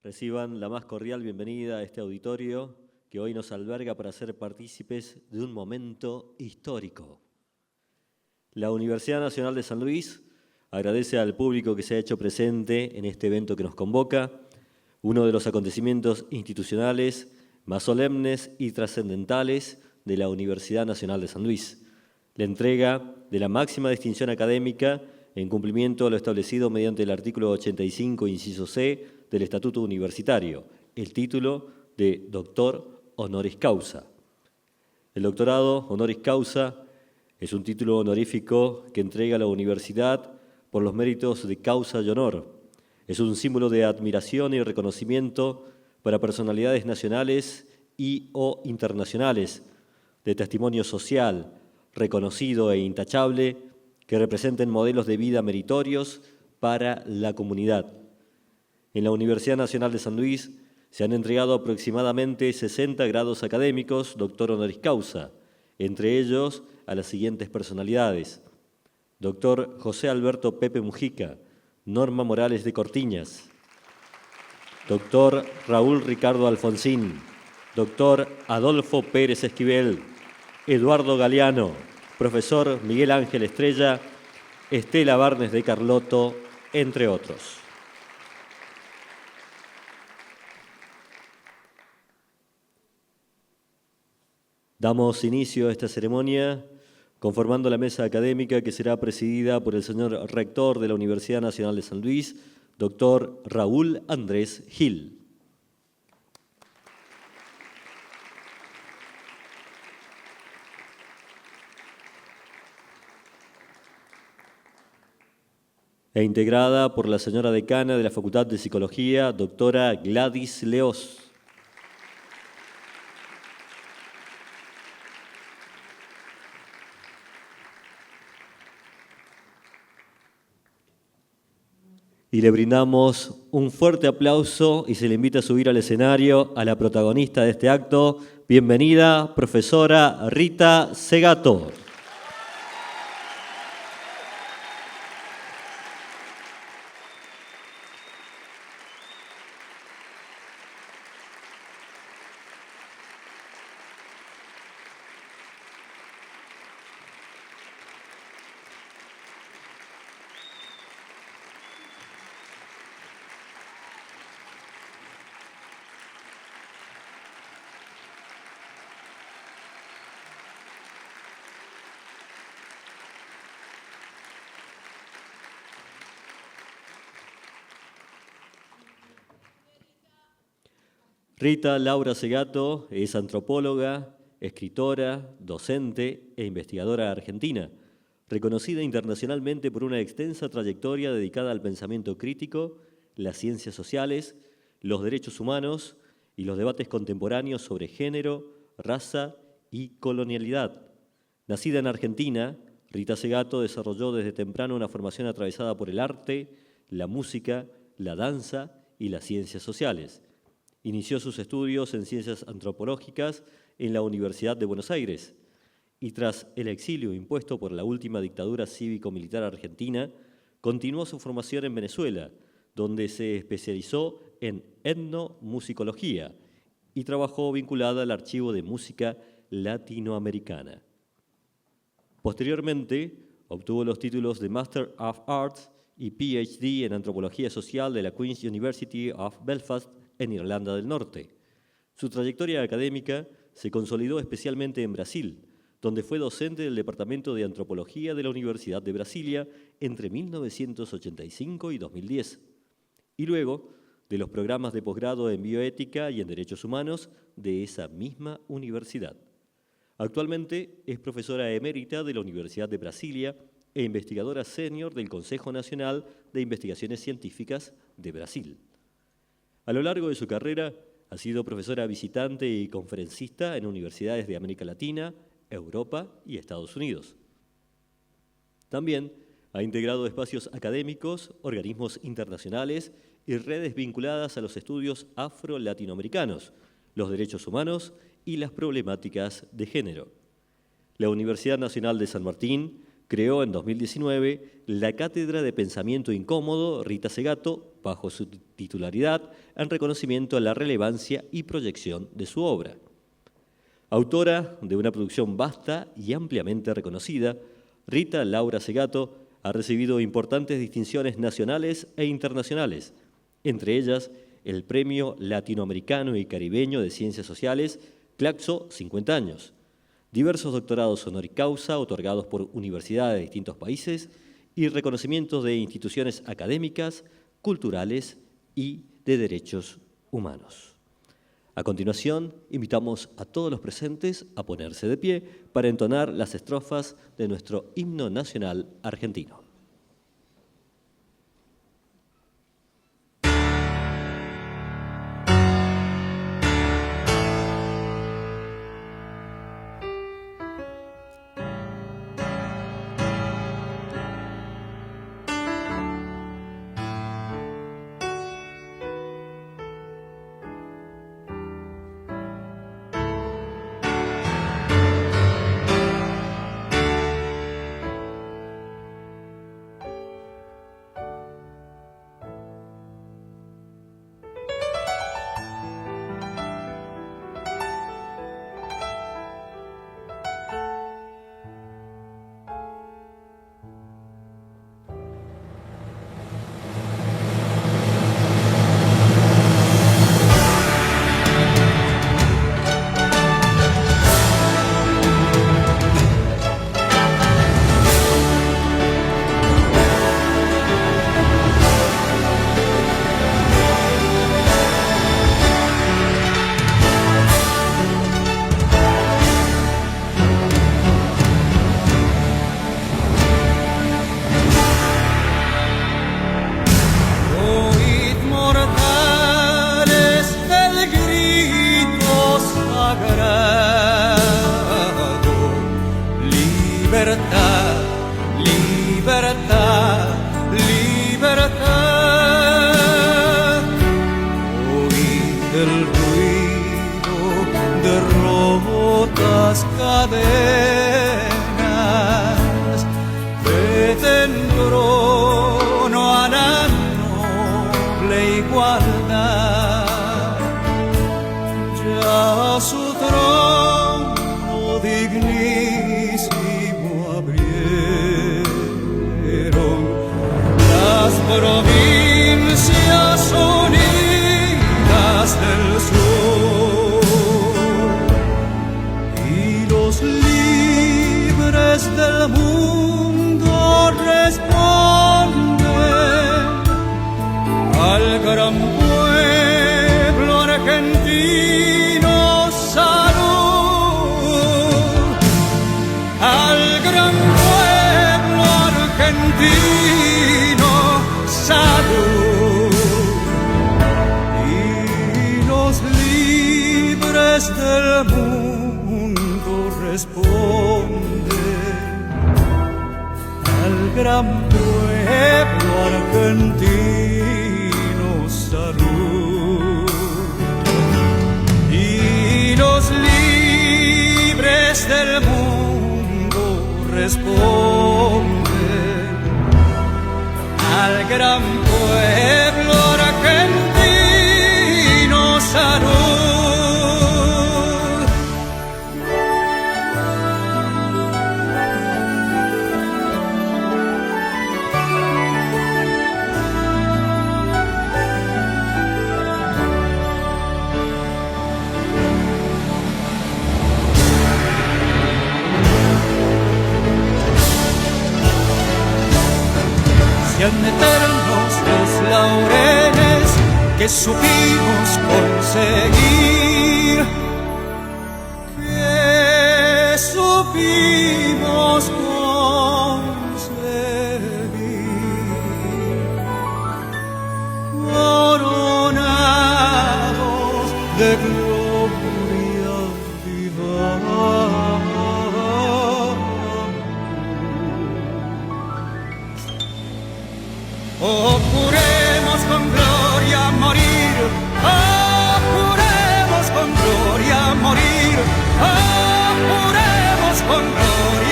Reciban la más cordial bienvenida a este auditorio que hoy nos alberga para ser partícipes de un momento histórico. La Universidad Nacional de San Luis agradece al público que se ha hecho presente en este evento que nos convoca, uno de los acontecimientos institucionales más solemnes y trascendentales de la Universidad Nacional de San Luis, la entrega de la máxima distinción académica en cumplimiento a lo establecido mediante el artículo 85, inciso C, del Estatuto Universitario, el título de Doctor Honoris Causa. El doctorado Honoris Causa es un título honorífico que entrega la universidad por los méritos de causa y honor. Es un símbolo de admiración y reconocimiento para personalidades nacionales y o internacionales, de testimonio social, reconocido e intachable, que representen modelos de vida meritorios para la comunidad. En la Universidad Nacional de San Luis se han entregado aproximadamente 60 grados académicos doctor honoris causa, entre ellos a las siguientes personalidades: doctor José Alberto Pepe Mujica, Norma Morales de Cortiñas, doctor Raúl Ricardo Alfonsín, doctor Adolfo Pérez Esquivel, Eduardo Galeano, profesor Miguel Ángel Estrella, Estela Barnes de Carlotto, entre otros. Damos inicio a esta ceremonia conformando la mesa académica que será presidida por el señor rector de la Universidad Nacional de San Luis, doctor Raúl Andrés Gil. E integrada por la señora decana de la Facultad de Psicología, doctora Gladys Leós. Y le brindamos un fuerte aplauso y se le invita a subir al escenario a la protagonista de este acto. Bienvenida, profesora Rita Segato. Rita Laura Segato es antropóloga, escritora, docente e investigadora argentina, reconocida internacionalmente por una extensa trayectoria dedicada al pensamiento crítico, las ciencias sociales, los derechos humanos y los debates contemporáneos sobre género, raza y colonialidad. Nacida en Argentina, Rita Segato desarrolló desde temprano una formación atravesada por el arte, la música, la danza y las ciencias sociales. Inició sus estudios en ciencias antropológicas en la Universidad de Buenos Aires y tras el exilio impuesto por la última dictadura cívico-militar argentina, continuó su formación en Venezuela, donde se especializó en etnomusicología y trabajó vinculada al Archivo de Música Latinoamericana. Posteriormente, obtuvo los títulos de Master of Arts y PhD en Antropología Social de la Queen's University of Belfast, en Irlanda del Norte. Su trayectoria académica se consolidó especialmente en Brasil, donde fue docente del Departamento de Antropología de la Universidad de Brasilia entre 1985 y 2010, y luego de los programas de posgrado en Bioética y en Derechos Humanos de esa misma universidad. Actualmente es profesora emérita de la Universidad de Brasilia e investigadora senior del Consejo Nacional de Investigaciones Científicas de Brasil. A lo largo de su carrera ha sido profesora visitante y conferencista en universidades de América Latina, Europa y Estados Unidos. También ha integrado espacios académicos, organismos internacionales y redes vinculadas a los estudios afro-latinoamericanos, los derechos humanos y las problemáticas de género. La Universidad Nacional de San Martín creó en 2019 la Cátedra de Pensamiento Incómodo Rita Segato, bajo su titularidad, en reconocimiento a la relevancia y proyección de su obra. Autora de una producción vasta y ampliamente reconocida, Rita Laura Segato ha recibido importantes distinciones nacionales e internacionales, entre ellas el Premio Latinoamericano y Caribeño de Ciencias Sociales, Claxo 50 años, diversos doctorados honoris causa otorgados por universidades de distintos países y reconocimientos de instituciones académicas, culturales y de derechos humanos. A continuación, invitamos a todos los presentes a ponerse de pie para entonar las estrofas de nuestro himno nacional argentino. Libertad, libertad, libertad. Oíd el ruido de rotas cadenas, ved en trono a la noble igualdad. Ya su trono dignísimo abrieron las provincias unidas del sur, y los libres del mundo responden al gran pueblo argentino. Salud al gran pueblo argentino, salud. Y los libres del mundo responden al gran pueblo argentino, salud. Y los libres del mundo responden al gran pueblo argentino, salud. Sean eternos los laureles que supimos conseguir, que supimos conseguir, coronados de gloria divina. Oh, juremos con gloria morir, oh, juremos con gloria morir, oh, juremos con gloria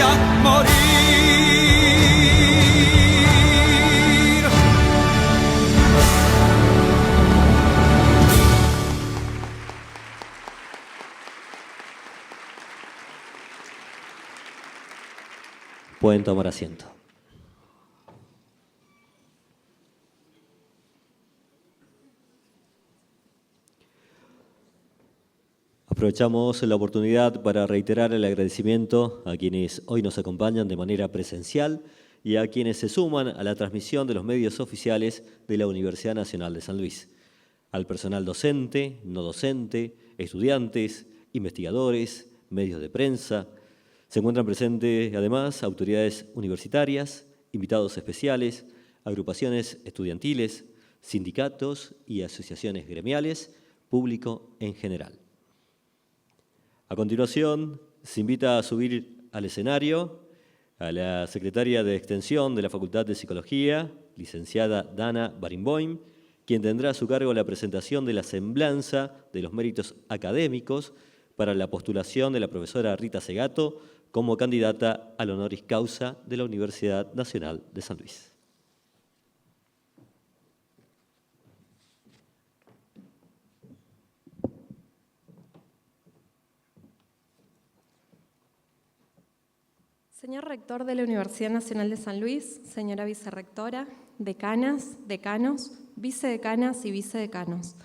Pueden tomar asiento. Aprovechamos la oportunidad para reiterar el agradecimiento a quienes hoy nos acompañan de manera presencial y a quienes se suman a la transmisión de los medios oficiales de la Universidad Nacional de San Luis. Al personal docente, no docente, estudiantes, investigadores, medios de prensa. Se encuentran presentes además autoridades universitarias, invitados especiales, agrupaciones estudiantiles, sindicatos y asociaciones gremiales, público en general. A continuación, se invita a subir al escenario a la secretaria de Extensión de la Facultad de Psicología, licenciada Dana Barenboim, quien tendrá a su cargo la presentación de la semblanza de los méritos académicos para la postulación de la profesora Rita Segato como candidata al honoris causa de la Universidad Nacional de San Luis. Señor Rector de la Universidad Nacional de San Luis, señora Vicerrectora, decanas, decanos, vicedecanas y vicedecanos,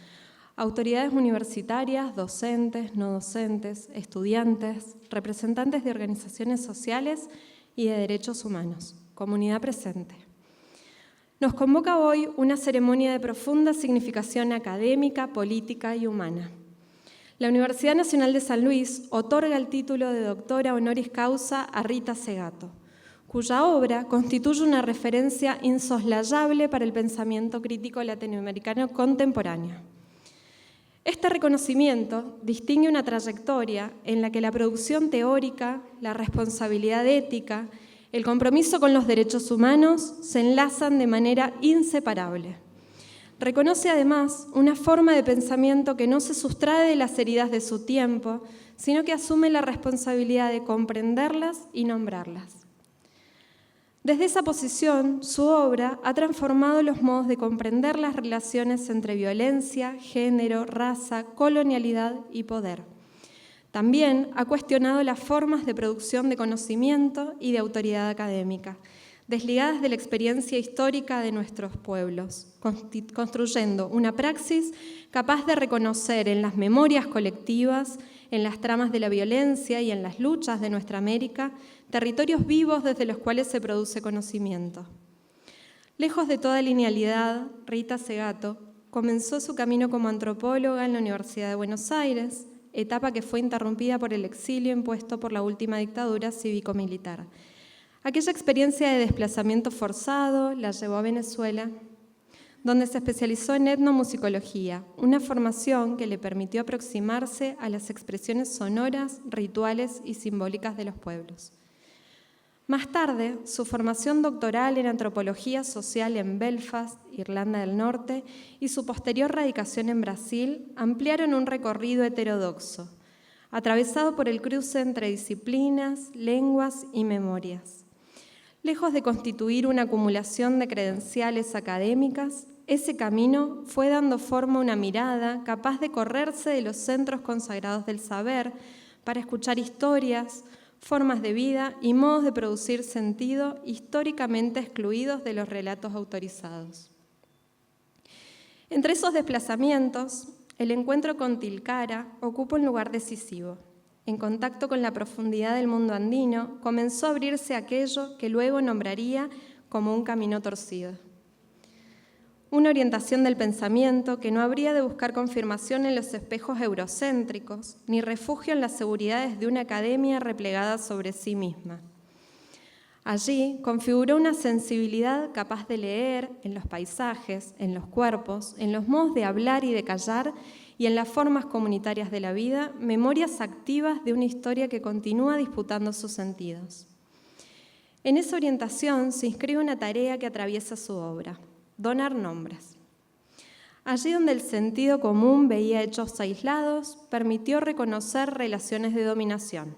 autoridades universitarias, docentes, no docentes, estudiantes, representantes de organizaciones sociales y de derechos humanos, comunidad presente. Nos convoca hoy una ceremonia de profunda significación académica, política y humana. La Universidad Nacional de San Luis otorga el título de doctora honoris causa a Rita Segato, cuya obra constituye una referencia insoslayable para el pensamiento crítico latinoamericano contemporáneo. Este reconocimiento distingue una trayectoria en la que la producción teórica, la responsabilidad ética, el compromiso con los derechos humanos se enlazan de manera inseparable. Reconoce además una forma de pensamiento que no se sustrae de las heridas de su tiempo, sino que asume la responsabilidad de comprenderlas y nombrarlas. Desde esa posición, su obra ha transformado los modos de comprender las relaciones entre violencia, género, raza, colonialidad y poder. También ha cuestionado las formas de producción de conocimiento y de autoridad académica, desligadas de la experiencia histórica de nuestros pueblos, construyendo una praxis capaz de reconocer en las memorias colectivas, en las tramas de la violencia y en las luchas de nuestra América, territorios vivos desde los cuales se produce conocimiento. Lejos de toda linealidad, Rita Segato comenzó su camino como antropóloga en la Universidad de Buenos Aires, etapa que fue interrumpida por el exilio impuesto por la última dictadura cívico-militar. Aquella experiencia de desplazamiento forzado la llevó a Venezuela, donde se especializó en etnomusicología, una formación que le permitió aproximarse a las expresiones sonoras, rituales y simbólicas de los pueblos. Más tarde, su formación doctoral en antropología social en Belfast, Irlanda del Norte, y su posterior radicación en Brasil ampliaron un recorrido heterodoxo, atravesado por el cruce entre disciplinas, lenguas y memorias. Lejos de constituir una acumulación de credenciales académicas, ese camino fue dando forma a una mirada capaz de correrse de los centros consagrados del saber para escuchar historias, formas de vida y modos de producir sentido históricamente excluidos de los relatos autorizados. Entre esos desplazamientos, el encuentro con Tilcara ocupa un lugar decisivo. En contacto con la profundidad del mundo andino, comenzó a abrirse aquello que luego nombraría como un camino torcido. Una orientación del pensamiento que no habría de buscar confirmación en los espejos eurocéntricos, ni refugio en las seguridades de una academia replegada sobre sí misma. Allí configuró una sensibilidad capaz de leer en los paisajes, en los cuerpos, en los modos de hablar y de callar, y en las formas comunitarias de la vida, memorias activas de una historia que continúa disputando sus sentidos. En esa orientación se inscribe una tarea que atraviesa su obra: donar nombres. Allí donde el sentido común veía hechos aislados, permitió reconocer relaciones de dominación.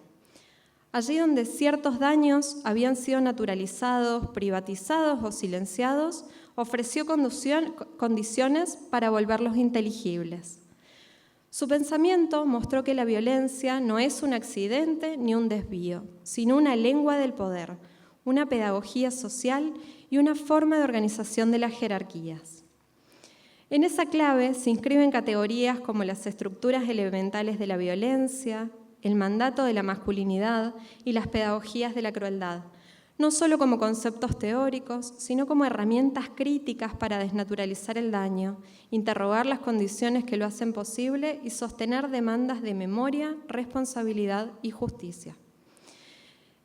Allí donde ciertos daños habían sido naturalizados, privatizados o silenciados, ofreció condiciones para volverlos inteligibles. Su pensamiento mostró que la violencia no es un accidente ni un desvío, sino una lengua del poder, una pedagogía social y una forma de organización de las jerarquías. En esa clave se inscriben categorías como las estructuras elementales de la violencia, el mandato de la masculinidad y las pedagogías de la crueldad, no solo como conceptos teóricos, sino como herramientas críticas para desnaturalizar el daño, interrogar las condiciones que lo hacen posible y sostener demandas de memoria, responsabilidad y justicia.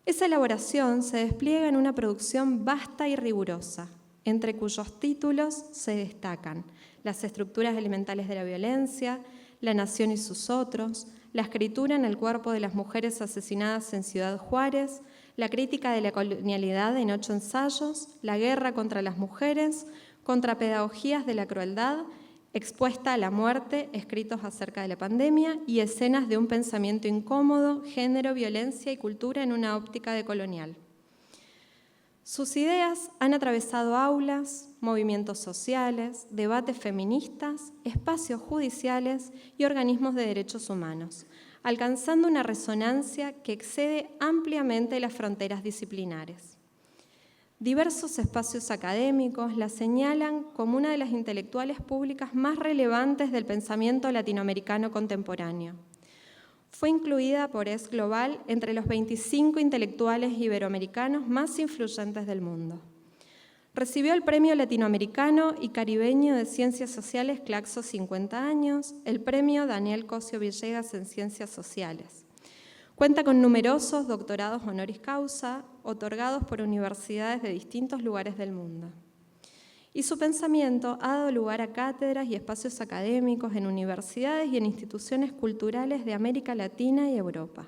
Esa elaboración se despliega en una producción vasta y rigurosa, entre cuyos títulos se destacan las estructuras elementales de la violencia, la nación y sus otros, la escritura en el cuerpo de las mujeres asesinadas en Ciudad Juárez, la crítica de la colonialidad en 8 ensayos, la guerra contra las mujeres, contrapedagogías de la crueldad, expuesta a la muerte, escritos acerca de la pandemia y escenas de un pensamiento incómodo, género, violencia y cultura en una óptica decolonial. Sus ideas han atravesado aulas, movimientos sociales, debates feministas, espacios judiciales y organismos de derechos humanos, alcanzando una resonancia que excede ampliamente las fronteras disciplinares. Diversos espacios académicos la señalan como una de las intelectuales públicas más relevantes del pensamiento latinoamericano contemporáneo. Fue incluida por Es Global entre los 25 intelectuales iberoamericanos más influyentes del mundo. Recibió el Premio Latinoamericano y Caribeño de Ciencias Sociales Claxo 50 años, el Premio Daniel Cosio Villegas en Ciencias Sociales. Cuenta con numerosos doctorados honoris causa, otorgados por universidades de distintos lugares del mundo. Y su pensamiento ha dado lugar a cátedras y espacios académicos en universidades y en instituciones culturales de América Latina y Europa.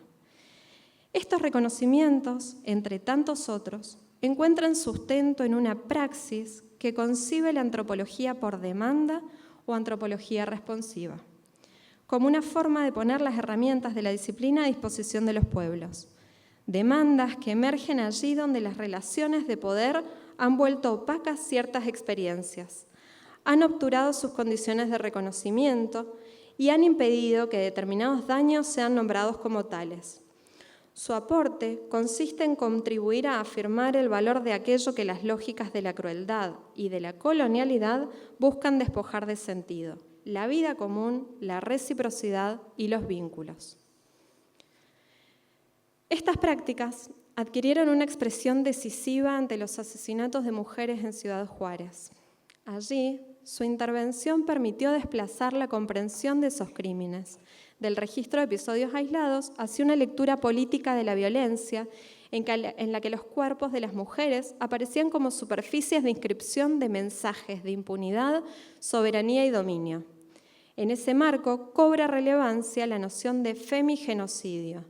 Estos reconocimientos, entre tantos otros, encuentran sustento en una praxis que concibe la antropología por demanda o antropología responsiva, como una forma de poner las herramientas de la disciplina a disposición de los pueblos. Demandas que emergen allí donde las relaciones de poder han vuelto opacas ciertas experiencias, han obturado sus condiciones de reconocimiento y han impedido que determinados daños sean nombrados como tales. Su aporte consiste en contribuir a afirmar el valor de aquello que las lógicas de la crueldad y de la colonialidad buscan despojar de sentido: la vida común, la reciprocidad y los vínculos. Estas prácticas adquirieron una expresión decisiva ante los asesinatos de mujeres en Ciudad Juárez. Allí, su intervención permitió desplazar la comprensión de esos crímenes, del registro de episodios aislados hacia una lectura política de la violencia en la que los cuerpos de las mujeres aparecían como superficies de inscripción de mensajes de impunidad, soberanía y dominio. En ese marco cobra relevancia la noción de femigenocidio,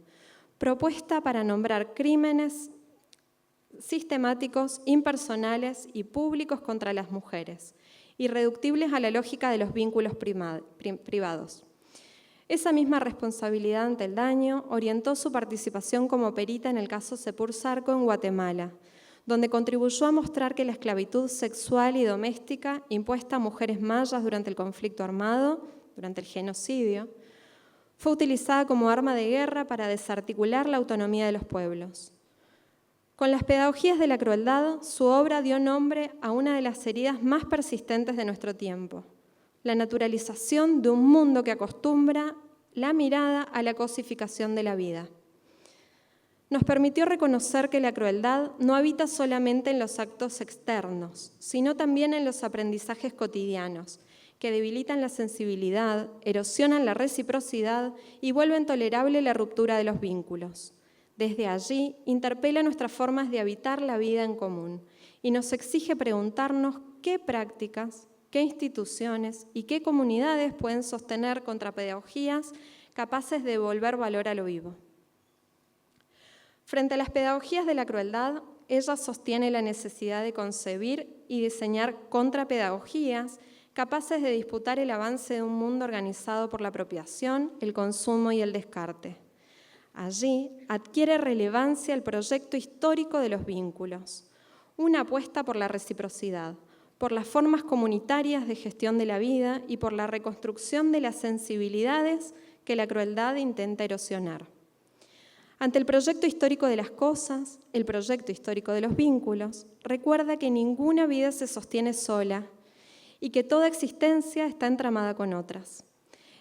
propuesta para nombrar crímenes sistemáticos, impersonales y públicos contra las mujeres, irreductibles a la lógica de los vínculos privados. Esa misma responsabilidad ante el daño orientó su participación como perita en el caso Sepur Zarco en Guatemala, donde contribuyó a mostrar que la esclavitud sexual y doméstica impuesta a mujeres mayas durante el conflicto armado, durante el genocidio, fue utilizada como arma de guerra para desarticular la autonomía de los pueblos. Con las pedagogías de la crueldad, su obra dio nombre a una de las heridas más persistentes de nuestro tiempo: la naturalización de un mundo que acostumbra la mirada a la cosificación de la vida. Nos permitió reconocer que la crueldad no habita solamente en los actos externos, sino también en los aprendizajes cotidianos, que debilitan la sensibilidad, erosionan la reciprocidad y vuelven tolerable la ruptura de los vínculos. Desde allí, interpela nuestras formas de habitar la vida en común y nos exige preguntarnos qué prácticas, qué instituciones y qué comunidades pueden sostener contrapedagogías capaces de devolver valor a lo vivo. Frente a las pedagogías de la crueldad, ella sostiene la necesidad de concebir y diseñar contrapedagogías capaces de disputar el avance de un mundo organizado por la apropiación, el consumo y el descarte. Allí adquiere relevancia el proyecto histórico de los vínculos, una apuesta por la reciprocidad, por las formas comunitarias de gestión de la vida y por la reconstrucción de las sensibilidades que la crueldad intenta erosionar. Ante el proyecto histórico de las cosas, el proyecto histórico de los vínculos, recuerda que ninguna vida se sostiene sola y que toda existencia está entramada con otras.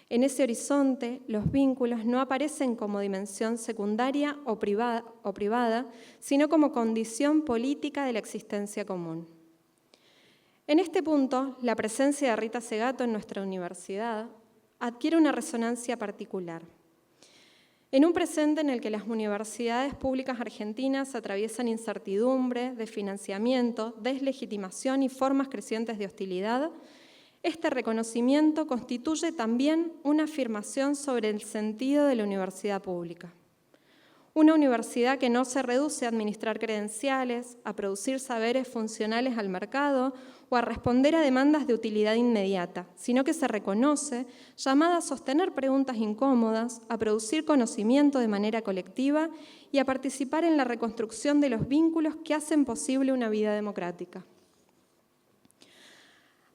En ese horizonte, los vínculos no aparecen como dimensión secundaria o privada, sino como condición política de la existencia común. En este punto, la presencia de Rita Segato en nuestra universidad adquiere una resonancia particular. En un presente en el que las universidades públicas argentinas atraviesan incertidumbre, desfinanciamiento, deslegitimación y formas crecientes de hostilidad, este reconocimiento constituye también una afirmación sobre el sentido de la universidad pública. Una universidad que no se reduce a administrar credenciales, a producir saberes funcionales al mercado o a responder a demandas de utilidad inmediata, sino que se reconoce llamada a sostener preguntas incómodas, a producir conocimiento de manera colectiva y a participar en la reconstrucción de los vínculos que hacen posible una vida democrática.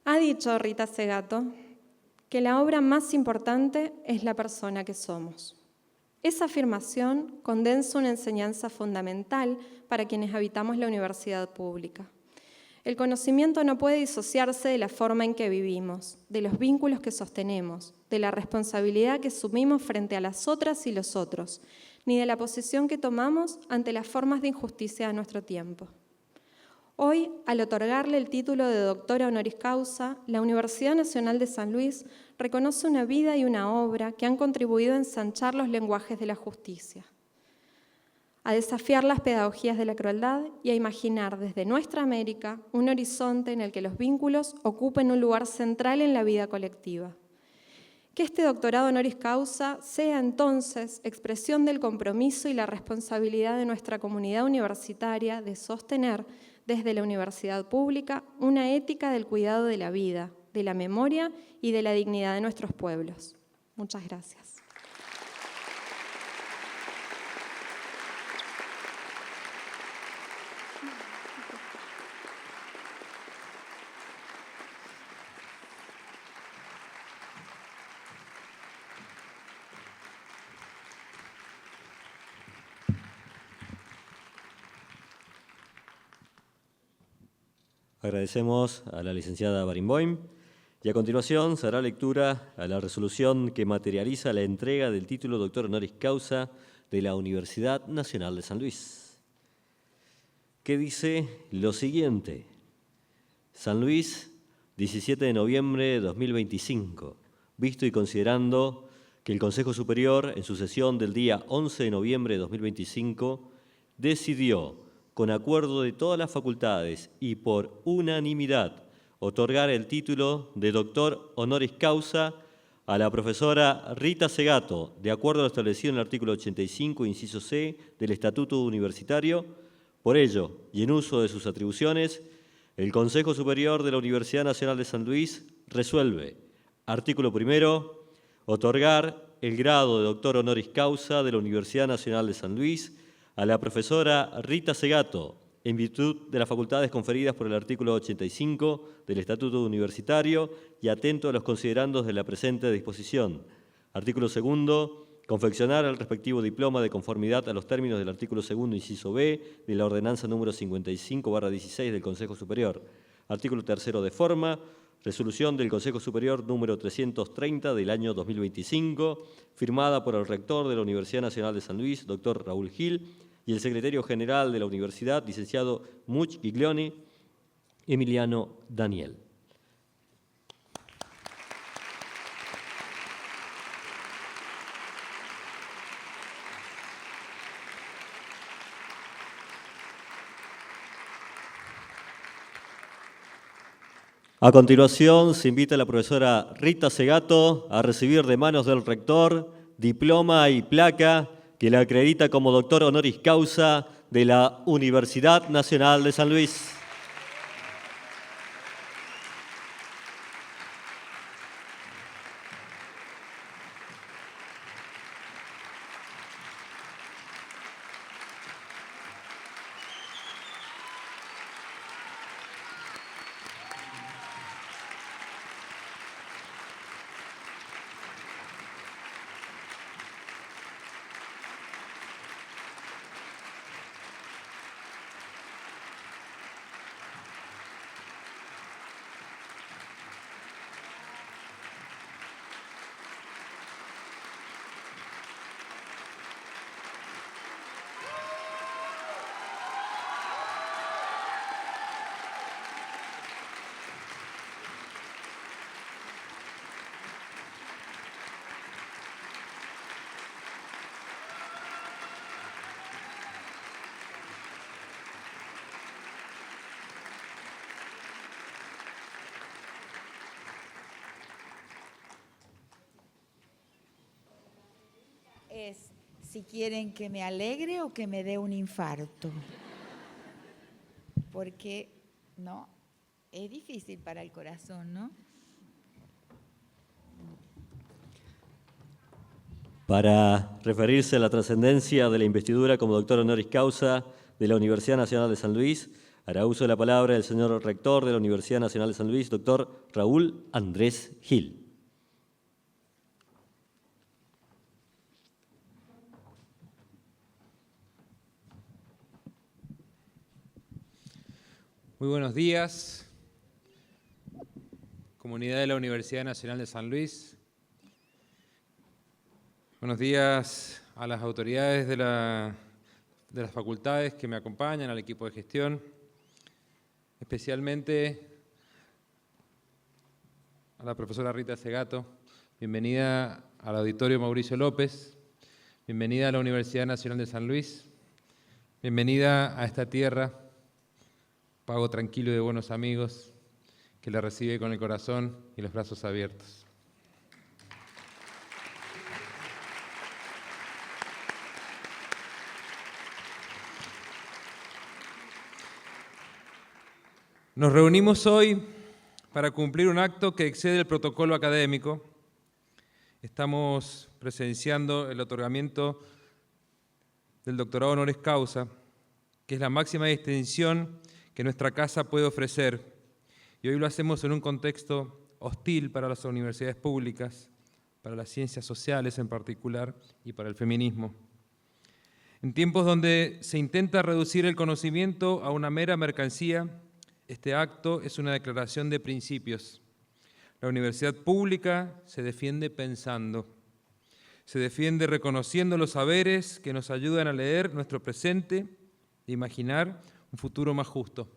Ha dicho Rita Segato que la obra más importante es la persona que somos. Esa afirmación condensa una enseñanza fundamental para quienes habitamos la universidad pública. El conocimiento no puede disociarse de la forma en que vivimos, de los vínculos que sostenemos, de la responsabilidad que asumimos frente a las otras y los otros, ni de la posición que tomamos ante las formas de injusticia de nuestro tiempo. Hoy, al otorgarle el título de doctora honoris causa, la Universidad Nacional de San Luis reconoce una vida y una obra que han contribuido a ensanchar los lenguajes de la justicia, a desafiar las pedagogías de la crueldad y a imaginar desde nuestra América un horizonte en el que los vínculos ocupen un lugar central en la vida colectiva. Que este doctorado honoris causa sea entonces expresión del compromiso y la responsabilidad de nuestra comunidad universitaria de sostener desde la universidad pública una ética del cuidado de la vida, de la memoria y de la dignidad de nuestros pueblos. Muchas gracias. Agradecemos a la licenciada Barenboim y a continuación se hará lectura a la resolución que materializa la entrega del título doctor honoris causa de la Universidad Nacional de San Luis, que dice lo siguiente: San Luis, 17 de noviembre de 2025, visto y considerando que el Consejo Superior, en su sesión del día 11 de noviembre de 2025, decidió, con acuerdo de todas las facultades y por unanimidad, otorgar el título de doctor honoris causa a la profesora Rita Segato, de acuerdo a lo establecido en el artículo 85, inciso C, del Estatuto Universitario. Por ello, y en uso de sus atribuciones, el Consejo Superior de la Universidad Nacional de San Luis resuelve, artículo primero, otorgar el grado de doctor honoris causa de la Universidad Nacional de San Luis a la profesora Rita Segato, en virtud de las facultades conferidas por el artículo 85 del Estatuto Universitario y atento a los considerandos de la presente disposición. Artículo segundo, confeccionar el respectivo diploma de conformidad a los términos del artículo segundo, inciso B, de la ordenanza número 55/16 del Consejo Superior. Artículo tercero de forma, resolución del Consejo Superior número 330 del año 2025, firmada por el rector de la Universidad Nacional de San Luis, doctor Raúl Gil, y el secretario general de la universidad, licenciado Much Giglioni, Emiliano Daniel. A continuación, se invita a la profesora Rita Segato a recibir de manos del rector diploma y placa que la acredita como doctor honoris causa de la Universidad Nacional de San Luis. si quieren que me alegre o que me dé un infarto. Porque, no, es difícil para el corazón, ¿no? Para referirse a la trascendencia de la investidura como doctor honoris causa de la Universidad Nacional de San Luis, hará uso de la palabra el señor rector de la Universidad Nacional de San Luis, doctor Raúl Andrés Gil. Muy buenos días, comunidad de la Universidad Nacional de San Luis. Buenos días a las autoridades de las facultades que me acompañan, al equipo de gestión, especialmente a la profesora Rita Segato. Bienvenida al Auditorio Mauricio López, bienvenida a la Universidad Nacional de San Luis, bienvenida a esta tierra, pago tranquilo de buenos amigos, que la recibe con el corazón y los brazos abiertos. Nos reunimos hoy para cumplir un acto que excede el protocolo académico. Estamos presenciando el otorgamiento del doctorado honoris causa, que es la máxima distinción que nuestra casa puede ofrecer, y hoy lo hacemos en un contexto hostil para las universidades públicas, para las ciencias sociales en particular y para el feminismo. En tiempos donde se intenta reducir el conocimiento a una mera mercancía, este acto es una declaración de principios. La universidad pública se defiende pensando, se defiende reconociendo los saberes que nos ayudan a leer nuestro presente e imaginar un futuro más justo.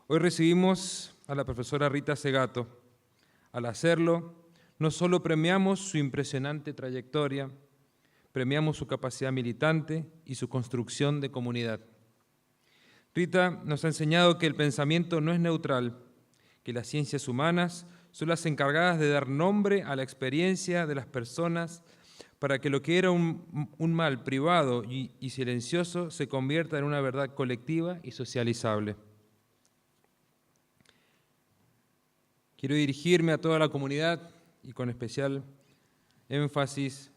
Hoy recibimos a la profesora Rita Segato. Al hacerlo, no solo premiamos su impresionante trayectoria, premiamos su capacidad militante y su construcción de comunidad. Rita nos ha enseñado que el pensamiento no es neutral, que las ciencias humanas son las encargadas de dar nombre a la experiencia de las personas para que lo que era un mal privado y silencioso se convierta en una verdad colectiva y socializable. Quiero dirigirme a toda la comunidad y con especial énfasis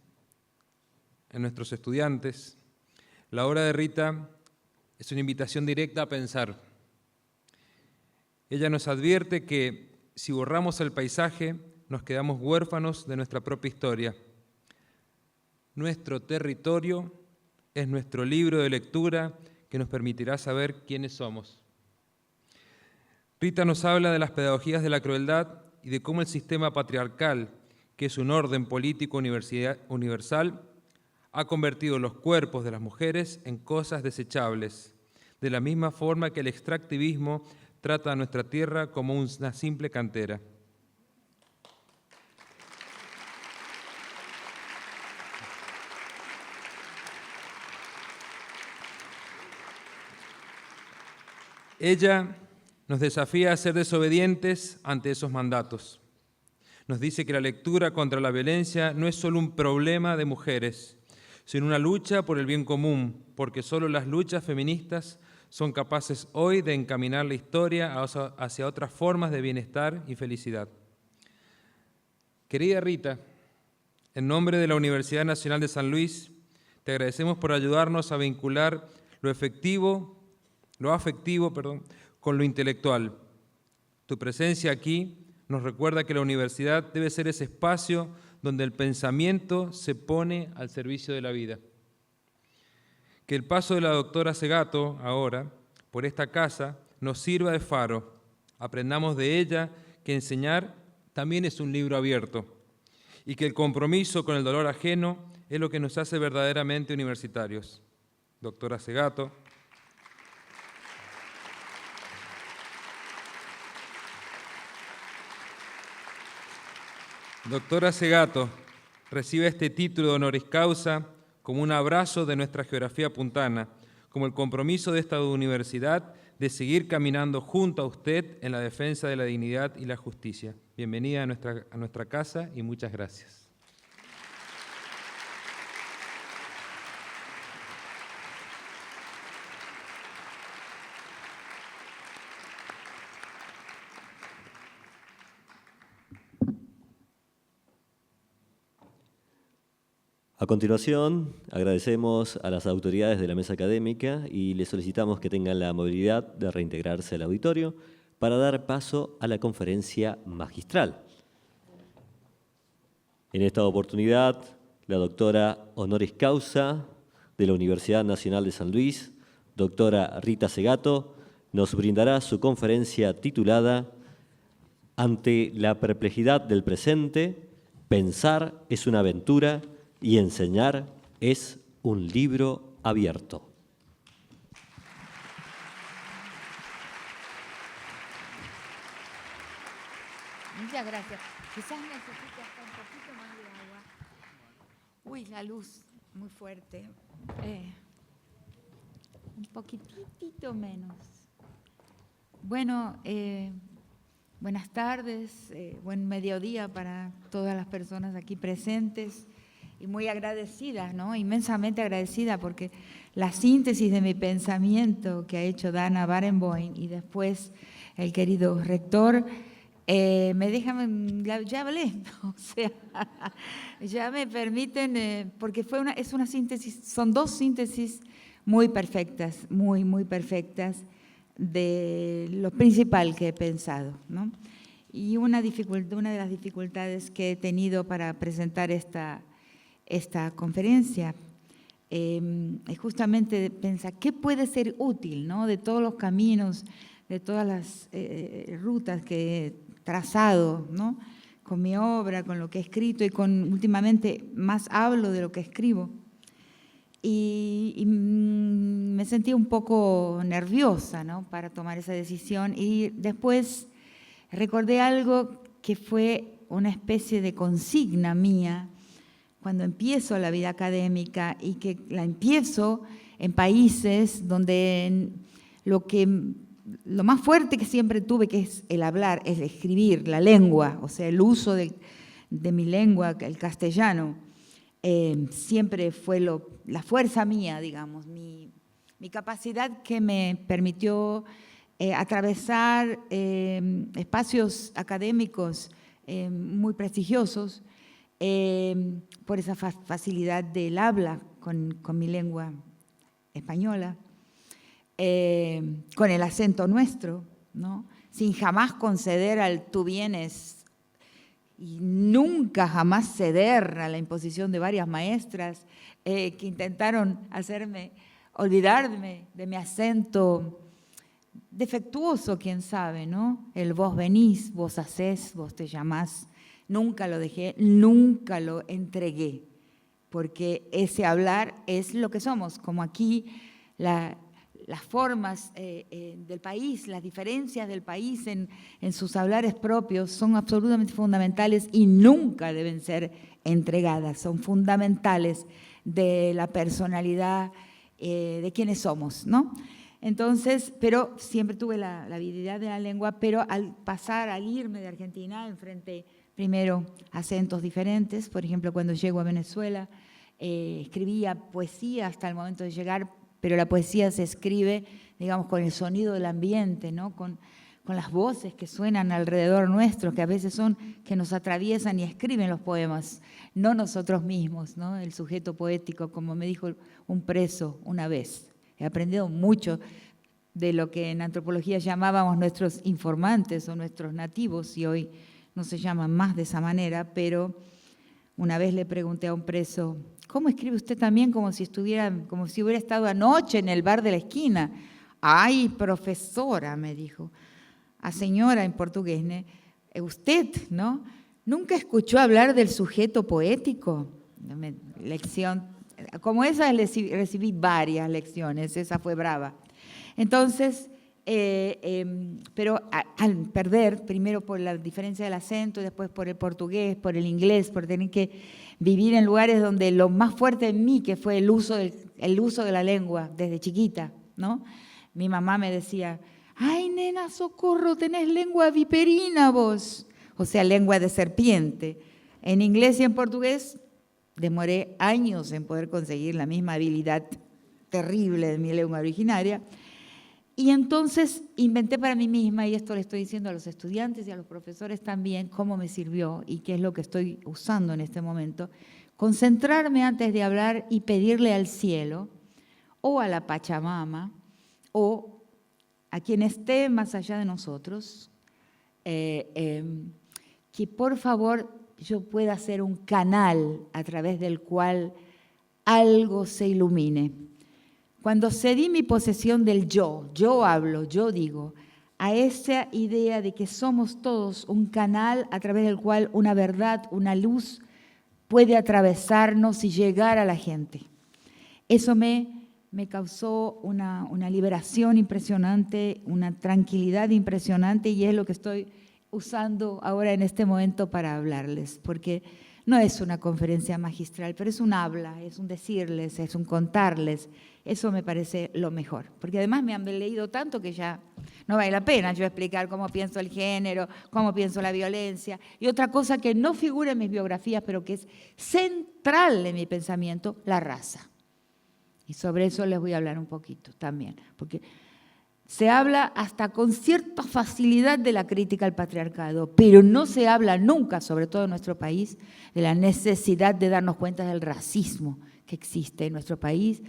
en nuestros estudiantes. La obra de Rita es una invitación directa a pensar. Ella nos advierte que si borramos el paisaje, nos quedamos huérfanos de nuestra propia historia. Nuestro territorio es nuestro libro de lectura que nos permitirá saber quiénes somos. Rita nos habla de las pedagogías de la crueldad y de cómo el sistema patriarcal, que es un orden político universal, ha convertido los cuerpos de las mujeres en cosas desechables, de la misma forma que el extractivismo trata a nuestra tierra como una simple cantera. Ella nos desafía a ser desobedientes ante esos mandatos. Nos dice que la lectura contra la violencia no es solo un problema de mujeres, sino una lucha por el bien común, porque solo las luchas feministas son capaces hoy de encaminar la historia hacia otras formas de bienestar y felicidad. Querida Rita, en nombre de la Universidad Nacional de San Luis, te agradecemos por ayudarnos a vincular lo afectivo, con lo intelectual. Tu presencia aquí nos recuerda que la universidad debe ser ese espacio donde el pensamiento se pone al servicio de la vida. Que el paso de la doctora Segato ahora por esta casa nos sirva de faro. Aprendamos de ella que enseñar también es un libro abierto y que el compromiso con el dolor ajeno es lo que nos hace verdaderamente universitarios. Doctora Segato. Doctora Segato, recibe este título de honoris causa como un abrazo de nuestra geografía puntana, como el compromiso de esta universidad de seguir caminando junto a usted en la defensa de la dignidad y la justicia. Bienvenida a nuestra casa y muchas gracias. A continuación, agradecemos a las autoridades de la mesa académica y les solicitamos que tengan la amabilidad de reintegrarse al auditorio para dar paso a la conferencia magistral. En esta oportunidad, la doctora honoris causa de la Universidad Nacional de San Luis, doctora Rita Segato, nos brindará su conferencia titulada Ante la perplejidad del presente, pensar es una aventura y enseñar es un libro abierto. Muchas gracias. Quizás necesite hasta un poquito más de agua. Uy, la luz muy fuerte. Un poquitito menos. Bueno, buenas tardes, buen mediodía para todas las personas aquí presentes y muy agradecida, ¿no? Inmensamente agradecida porque la síntesis de mi pensamiento que ha hecho Dana Barenboim y después el querido rector, me dejan, ya hablé, o sea, ya me permiten, porque es una síntesis, son dos síntesis muy perfectas, muy perfectas de lo principal que he pensado, ¿no? Y una de las dificultades que he tenido para presentar esta conferencia es justamente pensar qué puede ser útil, ¿no? De todos los caminos, de todas las rutas que he trazado, ¿no? Con mi obra, con lo que he escrito y últimamente más hablo de lo que escribo. Y me sentí un poco nerviosa, ¿no? Para tomar esa decisión y después recordé algo que fue una especie de consigna mía cuando empiezo la vida académica y que la empiezo en países donde lo más fuerte que siempre tuve, que es el hablar, es escribir, la lengua, o sea, el uso de mi lengua, el castellano, siempre fue la fuerza mía, digamos, mi capacidad que me permitió atravesar espacios académicos muy prestigiosos por esa facilidad del habla con mi lengua española. Con el acento nuestro, ¿no? Sin jamás conceder al tú vienes y nunca jamás ceder a la imposición de varias maestras que intentaron hacerme olvidarme de mi acento defectuoso, quién sabe, ¿no? El vos venís, vos hacés, vos te llamás. Nunca lo dejé, nunca lo entregué, porque ese hablar es lo que somos, como aquí las formas del país, las diferencias del país en sus hablares propios son absolutamente fundamentales y nunca deben ser entregadas, son fundamentales de la personalidad de quienes somos, ¿no? Entonces, pero siempre tuve la habilidad de la lengua, pero al irme de Argentina, enfrenté primero acentos diferentes. Por ejemplo, cuando llego a Venezuela, escribía poesía hasta el momento de llegar, pero la poesía se escribe, digamos, con el sonido del ambiente, ¿no? Con las voces que suenan alrededor nuestro, que a veces son que nos atraviesan y escriben los poemas, no nosotros mismos, ¿no? El sujeto poético, como me dijo un preso una vez. He aprendido mucho de lo que en antropología llamábamos nuestros informantes o nuestros nativos, y hoy no se llaman más de esa manera, pero una vez le pregunté a un preso, ¿cómo escribe usted también como si hubiera estado anoche en el bar de la esquina? Ay, profesora, me dijo, a señora en portugués, ¿no? Usted, ¿no? ¿Nunca escuchó hablar del sujeto poético? Lección, como esa recibí varias lecciones, esa fue brava. Entonces, pero al perder, primero por la diferencia del acento, después por el portugués, por el inglés, por tener que vivir en lugares donde lo más fuerte en mí, que fue el uso de la lengua desde chiquita, ¿no? Mi mamá me decía, ay, nena, socorro, tenés lengua viperina vos, o sea, lengua de serpiente. En inglés y en portugués demoré años en poder conseguir la misma habilidad terrible de mi lengua originaria. Y entonces inventé para mí misma, y esto le estoy diciendo a los estudiantes y a los profesores también, cómo me sirvió y qué es lo que estoy usando en este momento, concentrarme antes de hablar y pedirle al cielo, o a la Pachamama, o a quien esté más allá de nosotros, que por favor yo pueda ser un canal a través del cual algo se ilumine. Cuando cedí mi posesión del yo hablo, yo digo, a esa idea de que somos todos un canal a través del cual una verdad, una luz puede atravesarnos y llegar a la gente. Eso me causó una liberación impresionante, una tranquilidad impresionante, y es lo que estoy usando ahora en este momento para hablarles, porque no es una conferencia magistral, pero es un habla, es un decirles, es un contarles. Eso me parece lo mejor, porque además me han leído tanto que ya no vale la pena yo explicar cómo pienso el género, cómo pienso la violencia. Y otra cosa que no figura en mis biografías, pero que es central en mi pensamiento, la raza. Y sobre eso les voy a hablar un poquito también, porque se habla hasta con cierta facilidad de la crítica al patriarcado, pero no se habla nunca, sobre todo en nuestro país, de la necesidad de darnos cuenta del racismo que existe en nuestro país,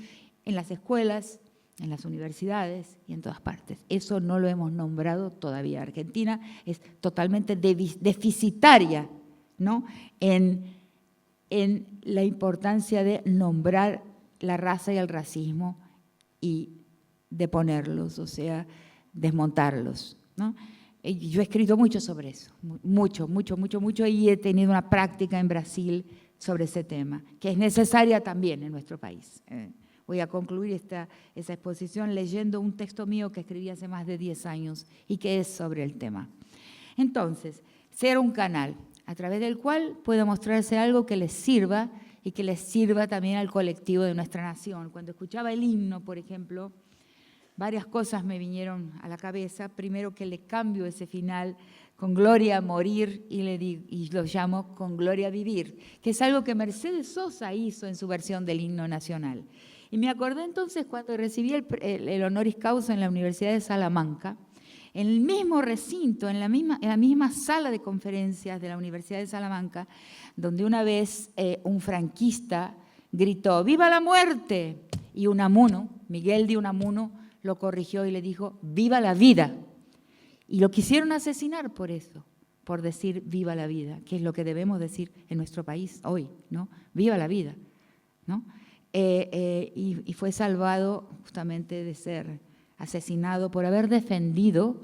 en las escuelas, en las universidades y en todas partes. Eso no lo hemos nombrado todavía. Argentina es totalmente deficitaria, ¿no?, en la importancia de nombrar la raza y el racismo y de ponerlos, o sea, desmontarlos, ¿no? Y yo he escrito mucho sobre eso, mucho, y he tenido una práctica en Brasil sobre ese tema, que es necesaria también en nuestro país. Voy a concluir esa exposición leyendo un texto mío que escribí hace más de 10 años y que es sobre el tema. Entonces, ser un canal a través del cual pueda mostrarse algo que les sirva y que les sirva también al colectivo de nuestra nación. Cuando escuchaba el himno, por ejemplo, varias cosas me vinieron a la cabeza. Primero, que le cambio ese final con gloria a morir y lo llamo con gloria a vivir, que es algo que Mercedes Sosa hizo en su versión del himno nacional. Y me acordé entonces cuando recibí el honoris causa en la Universidad de Salamanca, en el mismo recinto, en la misma sala de conferencias de la Universidad de Salamanca, donde una vez un franquista gritó ¡viva la muerte! Y Unamuno, Miguel de Unamuno, lo corrigió y le dijo ¡viva la vida! Y lo quisieron asesinar por eso, por decir ¡viva la vida!, que es lo que debemos decir en nuestro país hoy, ¿no? ¡Viva la vida!, ¿no? Y fue salvado justamente de ser asesinado por haber defendido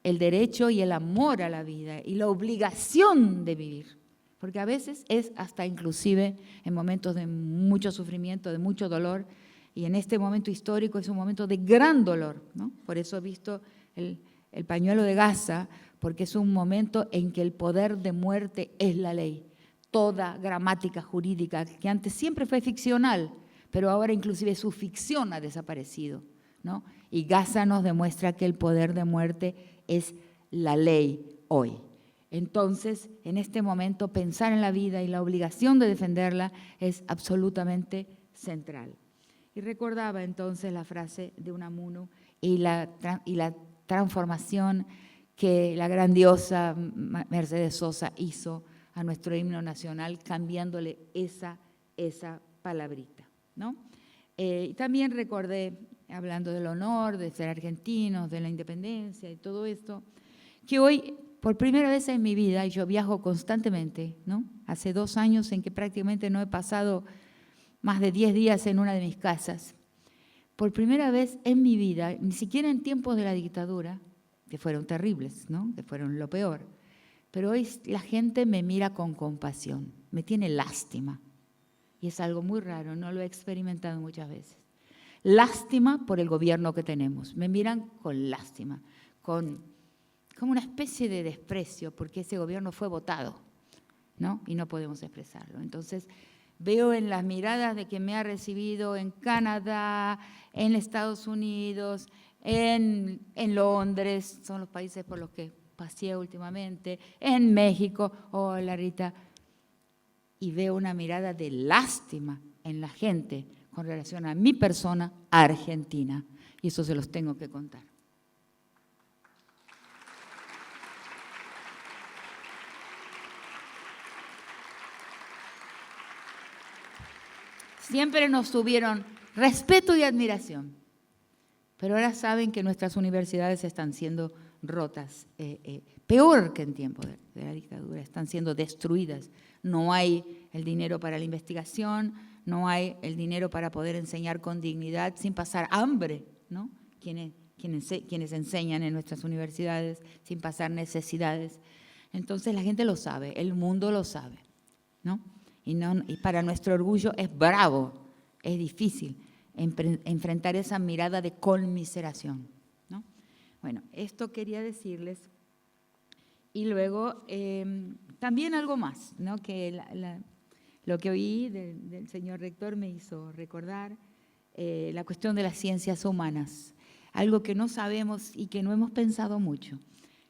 el derecho y el amor a la vida y la obligación de vivir, porque a veces es hasta inclusive en momentos de mucho sufrimiento, de mucho dolor, y en este momento histórico es un momento de gran dolor, ¿no? Por eso he visto el pañuelo de Gaza, porque es un momento en que el poder de muerte es la ley. Toda gramática jurídica, que antes siempre fue ficcional, pero ahora inclusive su ficción ha desaparecido, ¿no? Y Gaza nos demuestra que el poder de muerte es la ley hoy. Entonces, en este momento, pensar en la vida y la obligación de defenderla es absolutamente central. Y recordaba entonces la frase de Unamuno y la transformación que la grandiosa Mercedes Sosa hizo a nuestro himno nacional, cambiándole esa palabrita, ¿no? Y también recordé, hablando del honor, de ser argentinos, de la independencia y todo esto, que hoy, por primera vez en mi vida, y yo viajo constantemente, ¿no? Hace 2 años en que prácticamente no he pasado más de 10 días en una de mis casas. Por primera vez en mi vida, ni siquiera en tiempos de la dictadura, que fueron terribles, ¿no? Que fueron lo peor, pero hoy la gente me mira con compasión, me tiene lástima. Y es algo muy raro, no lo he experimentado muchas veces. Lástima por el gobierno que tenemos. Me miran con lástima, como una especie de desprecio, porque ese gobierno fue votado, ¿no? Y no podemos expresarlo. Entonces, veo en las miradas de quien me ha recibido en Canadá, en Estados Unidos, en Londres, son los países por los que pasé últimamente, en México, hola Rita, y veo una mirada de lástima en la gente con relación a mi persona argentina. Y eso se los tengo que contar. siempre nos tuvieron respeto y admiración. Pero ahora saben que nuestras universidades están siendo rotas, peor que en tiempos de la dictadura, están siendo destruidas. No hay el dinero para la investigación, no hay el dinero para poder enseñar con dignidad, sin pasar hambre, ¿no? Quienes enseñan en nuestras universidades, sin pasar necesidades. Entonces la gente lo sabe, el mundo lo sabe, ¿no? Y para nuestro orgullo es bravo, es difícil enfrentar esa mirada de conmiseración, ¿no? Bueno, esto quería decirles. Y luego también algo más, ¿no? Que lo que oí del señor rector me hizo recordar la cuestión de las ciencias humanas, algo que no sabemos y que no hemos pensado mucho.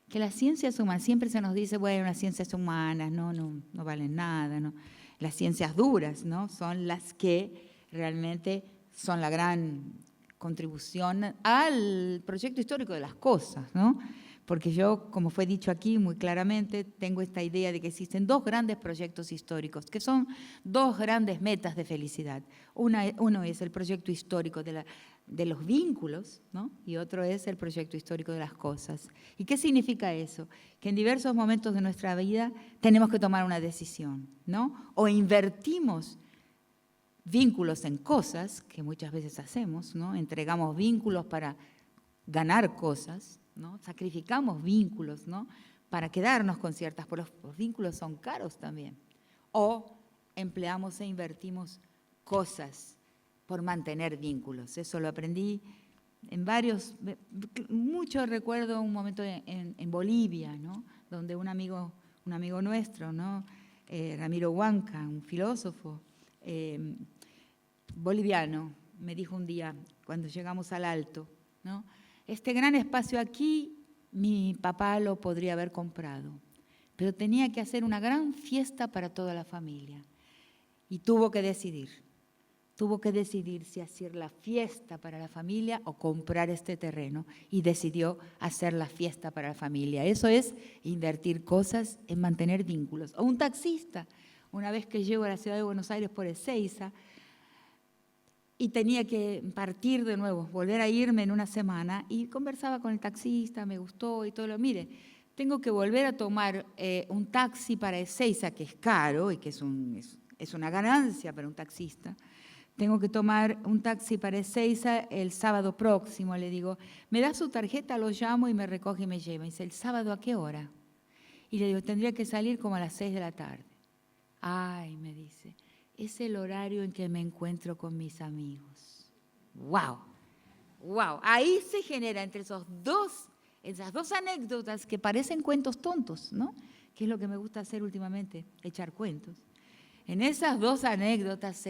Que las ciencias humanas, siempre se nos dice, bueno, las ciencias humanas no valen nada, ¿no? Las ciencias duras, ¿no? Son las que realmente son la gran contribución al proyecto histórico de las cosas, ¿no? Porque yo, como fue dicho aquí muy claramente, tengo esta idea de que existen dos grandes proyectos históricos, que son dos grandes metas de felicidad. Uno es el proyecto histórico de los vínculos, ¿no? Y otro es el proyecto histórico de las cosas. ¿Y qué significa eso? Que en diversos momentos de nuestra vida tenemos que tomar una decisión, ¿no? O invertimos vínculos en cosas, que muchas veces hacemos, ¿no? Entregamos vínculos para ganar cosas, ¿no? Sacrificamos vínculos, ¿no? Para quedarnos con ciertas, pero los vínculos son caros también. O empleamos e invertimos cosas por mantener vínculos. Eso lo aprendí en mucho recuerdo un momento en Bolivia, ¿no? Donde un amigo nuestro, ¿no? Ramiro Huanca, un filósofo boliviano, me dijo un día, cuando llegamos al Alto, ¿no? Este gran espacio aquí, mi papá lo podría haber comprado, pero tenía que hacer una gran fiesta para toda la familia. Y tuvo que decidir si hacer la fiesta para la familia o comprar este terreno. Y decidió hacer la fiesta para la familia. Eso es invertir cosas en mantener vínculos. O un taxista, una vez que llego a la ciudad de Buenos Aires por Ezeiza, y tenía que partir de nuevo, volver a irme en una semana, y conversaba con el taxista, me gustó y todo lo. Mire, tengo que volver a tomar un taxi para Ezeiza, que es caro y que es una ganancia para un taxista. Tengo que tomar un taxi para Ezeiza el sábado próximo. Le digo, me da su tarjeta, lo llamo y me recoge y me lleva. Y dice, ¿el sábado a qué hora? Y le digo, tendría que salir como a las 6 de la tarde. Ay, me dice, es el horario en que me encuentro con mis amigos. ¡Wow! ¡Wow! Ahí se genera entre esas dos anécdotas que parecen cuentos tontos, ¿no? Que es lo que me gusta hacer últimamente, echar cuentos. En esas dos anécdotas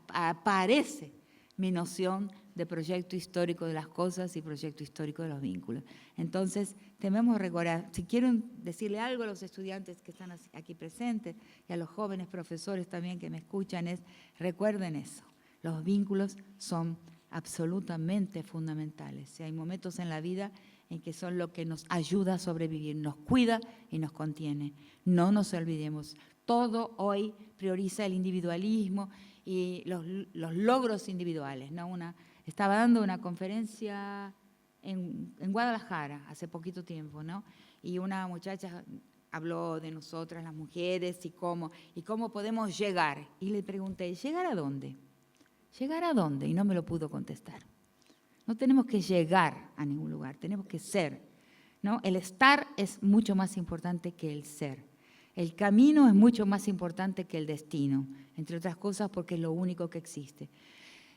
aparece mi noción de proyecto histórico de las cosas y proyecto histórico de los vínculos. Entonces, debemos recordar, si quiero decirle algo a los estudiantes que están aquí presentes y a los jóvenes profesores también que me escuchan, recuerden eso, los vínculos son absolutamente fundamentales. Hay momentos en la vida en que son lo que nos ayuda a sobrevivir, nos cuida y nos contiene. No nos olvidemos, todo hoy prioriza el individualismo y los logros individuales, ¿no? Estaba dando una conferencia en Guadalajara hace poquito tiempo, ¿no? Y una muchacha habló de nosotras, las mujeres, y cómo podemos llegar. Y le pregunté, ¿llegar a dónde? ¿Llegar a dónde? Y no me lo pudo contestar. No tenemos que llegar a ningún lugar, tenemos que ser, ¿no? El estar es mucho más importante que el ser. El camino es mucho más importante que el destino, entre otras cosas porque es lo único que existe,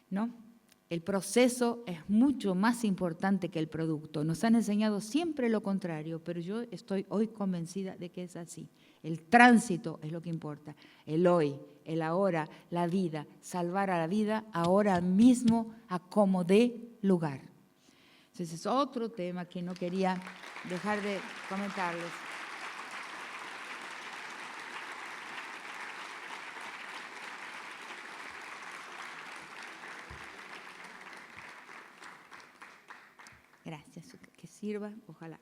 ¿no? El proceso es mucho más importante que el producto. Nos han enseñado siempre lo contrario, pero yo estoy hoy convencida de que es así. El tránsito es lo que importa, el hoy, el ahora, la vida, salvar a la vida ahora mismo a como dé lugar. Entonces es otro tema que no quería dejar de comentarles. Gracias, que sirva, ojalá.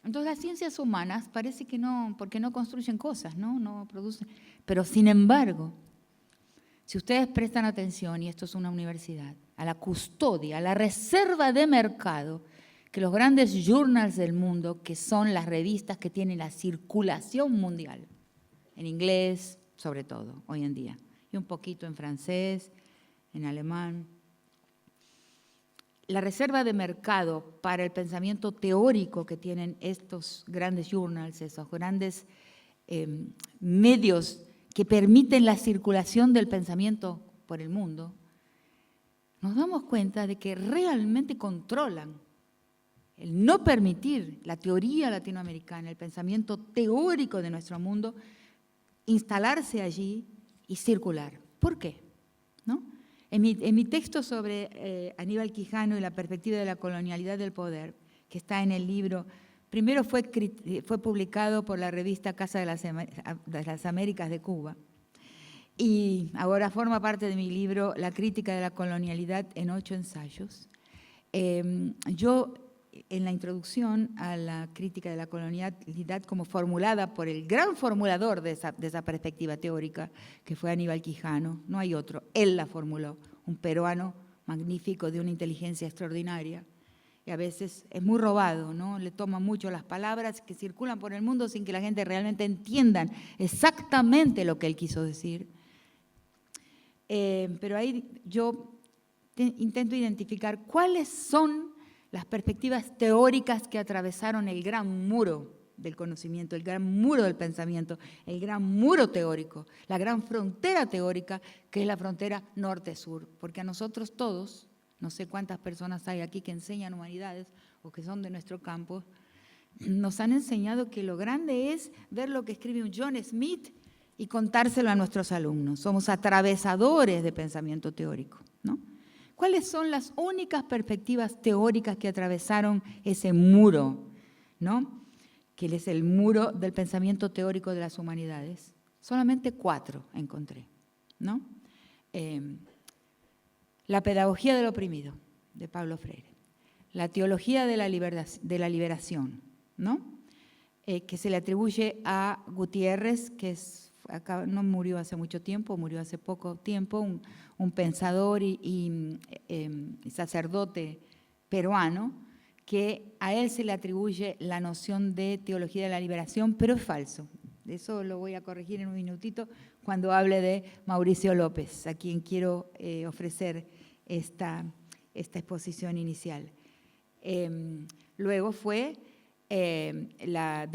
Entonces las ciencias humanas parece que no, porque no construyen cosas, no producen, pero sin embargo, Si ustedes prestan atención, y esto es una universidad, a la custodia, a la reserva de mercado, que los grandes journals del mundo, que son las revistas que tienen la circulación mundial, en inglés sobre todo, hoy en día, y un poquito en francés, en alemán. La reserva de mercado para el pensamiento teórico que tienen estos grandes journals, esos grandes medios que permiten la circulación del pensamiento por el mundo, nos damos cuenta de que realmente controlan el no permitir la teoría latinoamericana, el pensamiento teórico de nuestro mundo, instalarse allí y circular. ¿Por qué? ¿No? En mi texto sobre Aníbal Quijano y la perspectiva de la colonialidad del poder, que está en el libro, primero fue publicado por la revista Casa de las Américas de Cuba, y ahora forma parte de mi libro La crítica de la colonialidad en 8 ensayos. Yo, en la introducción a la crítica de la colonialidad como formulada por el gran formulador de esa perspectiva teórica, que fue Aníbal Quijano, no hay otro, él la formuló, un peruano magnífico de una inteligencia extraordinaria, y a veces es muy robado, ¿no? Le toma mucho las palabras que circulan por el mundo sin que la gente realmente entiendan exactamente lo que él quiso decir. Pero ahí yo intento identificar cuáles son las perspectivas teóricas que atravesaron el gran muro del conocimiento, el gran muro del pensamiento, el gran muro teórico, la gran frontera teórica, que es la frontera norte-sur. Porque a nosotros todos, no sé cuántas personas hay aquí que enseñan humanidades o que son de nuestro campo, nos han enseñado que lo grande es ver lo que escribe un John Smith y contárselo a nuestros alumnos. Somos atravesadores de pensamiento teórico, ¿no? ¿Cuáles son las únicas perspectivas teóricas que atravesaron ese muro, ¿no? Que es el muro del pensamiento teórico de las humanidades? Solamente 4 encontré, ¿no? La pedagogía del oprimido, de Pablo Freire. La teología de la liberación, ¿no? Que se le atribuye a Gutiérrez, que no murió hace mucho tiempo, murió hace poco tiempo, un pensador y sacerdote peruano, que a él se le atribuye la noción de teología de la liberación, pero es falso. Eso lo voy a corregir en un minutito cuando hable de Mauricio López, a quien quiero ofrecer esta exposición inicial. Luego fue la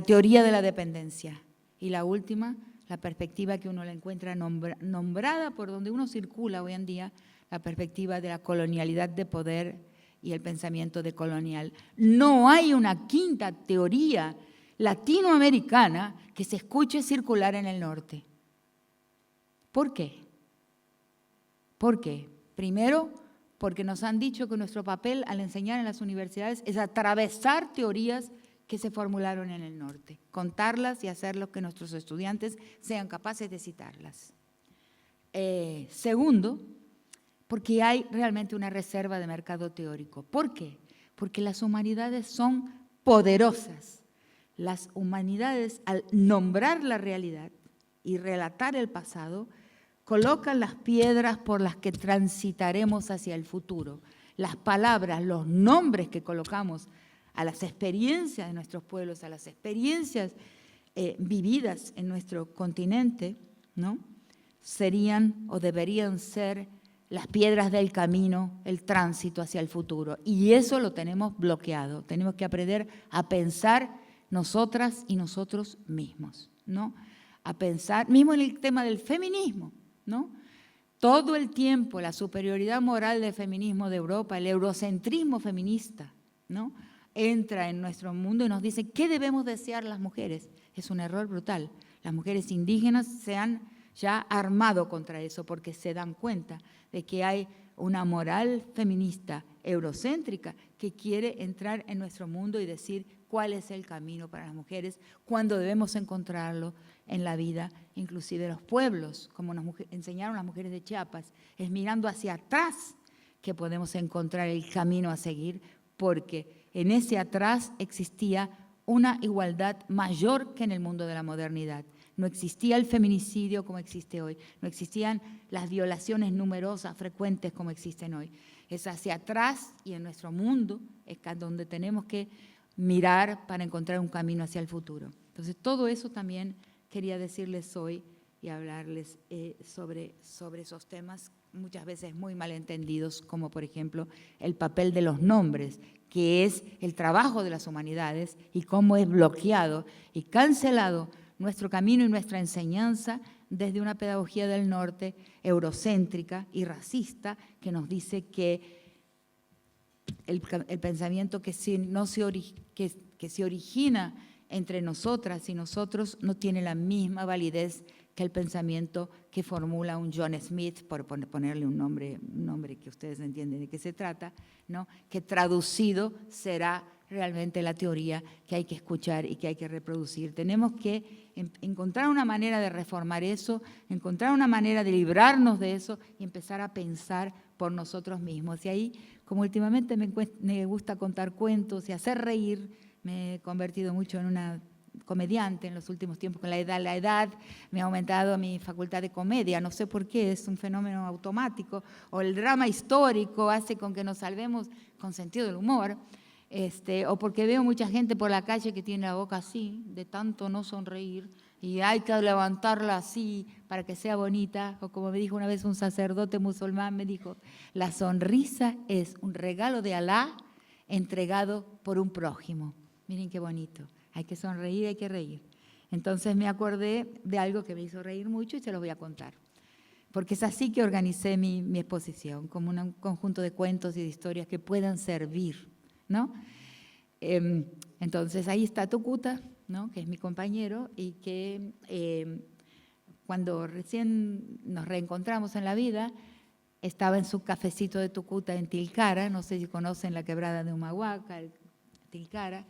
teoría de la dependencia, y la última, la perspectiva que uno la encuentra nombrada por donde uno circula hoy en día, la perspectiva de la colonialidad de poder y el pensamiento decolonial. No hay una quinta teoría latinoamericana que se escuche circular en el norte. ¿Por qué? ¿Por qué? Primero, porque nos han dicho que nuestro papel al enseñar en las universidades es atravesar teorías que se formularon en el norte, contarlas y hacerlo que nuestros estudiantes sean capaces de citarlas. Segundo, porque hay realmente una reserva de mercado teórico. ¿Por qué? Porque las humanidades son poderosas. Las humanidades, al nombrar la realidad y relatar el pasado, colocan las piedras por las que transitaremos hacia el futuro. Las palabras, los nombres que colocamos a las experiencias de nuestros pueblos, a las experiencias vividas en nuestro continente, ¿no? Serían o deberían ser las piedras del camino, el tránsito hacia el futuro. Y eso lo tenemos bloqueado. Tenemos que aprender a pensar nosotras y nosotros mismos, ¿no? A pensar, mismo en el tema del feminismo, ¿no? Todo el tiempo la superioridad moral del feminismo de Europa, el eurocentrismo feminista, ¿no? Entra en nuestro mundo y nos dice qué debemos desear las mujeres. Es un error brutal. Las mujeres indígenas se han ya armado contra eso porque se dan cuenta de que hay una moral feminista eurocéntrica que quiere entrar en nuestro mundo y decir cuál es el camino para las mujeres, cuándo debemos encontrarlo en la vida, inclusive de los pueblos, como nos enseñaron las mujeres de Chiapas. Es mirando hacia atrás que podemos encontrar el camino a seguir, porque en ese atrás existía una igualdad mayor que en el mundo de la modernidad. No existía el feminicidio como existe hoy. No existían las violaciones numerosas, frecuentes como existen hoy. Es hacia atrás y en nuestro mundo es donde tenemos que mirar para encontrar un camino hacia el futuro. Entonces, todo eso también quería decirles hoy y hablarles sobre esos temas muchas veces muy malentendidos, como por ejemplo el papel de los nombres, que es el trabajo de las humanidades y cómo es bloqueado y cancelado nuestro camino y nuestra enseñanza desde una pedagogía del norte eurocéntrica y racista que nos dice que el pensamiento que se origina entre nosotras y nosotros no tiene la misma validez que el pensamiento que formula un John Smith, por ponerle un nombre que ustedes entienden de qué se trata, ¿no? Que traducido será realmente la teoría que hay que escuchar y que hay que reproducir. Tenemos que encontrar una manera de reformar eso, encontrar una manera de librarnos de eso y empezar a pensar por nosotros mismos. Y ahí, como últimamente me gusta contar cuentos y hacer reír, me he convertido mucho en una comediante en los últimos tiempos. Con la edad me ha aumentado mi facultad de comedia, no sé por qué, es un fenómeno automático, o el drama histórico hace con que nos salvemos con sentido del humor, o porque veo mucha gente por la calle que tiene la boca así, de tanto no sonreír, y hay que levantarla así para que sea bonita, o como me dijo una vez un sacerdote musulmán, me dijo, la sonrisa es un regalo de Alá entregado por un prójimo. Miren qué bonito. Hay que sonreír, hay que reír. Entonces me acordé de algo que me hizo reír mucho y se los voy a contar. Porque es así que organicé mi exposición, como un conjunto de cuentos y de historias que puedan servir, ¿no? Entonces ahí está Tucuta, ¿no? Que es mi compañero y que cuando recién nos reencontramos en la vida, estaba en su cafecito de Tucuta en Tilcara, no sé si conocen la quebrada de Humahuaca, Tilcara,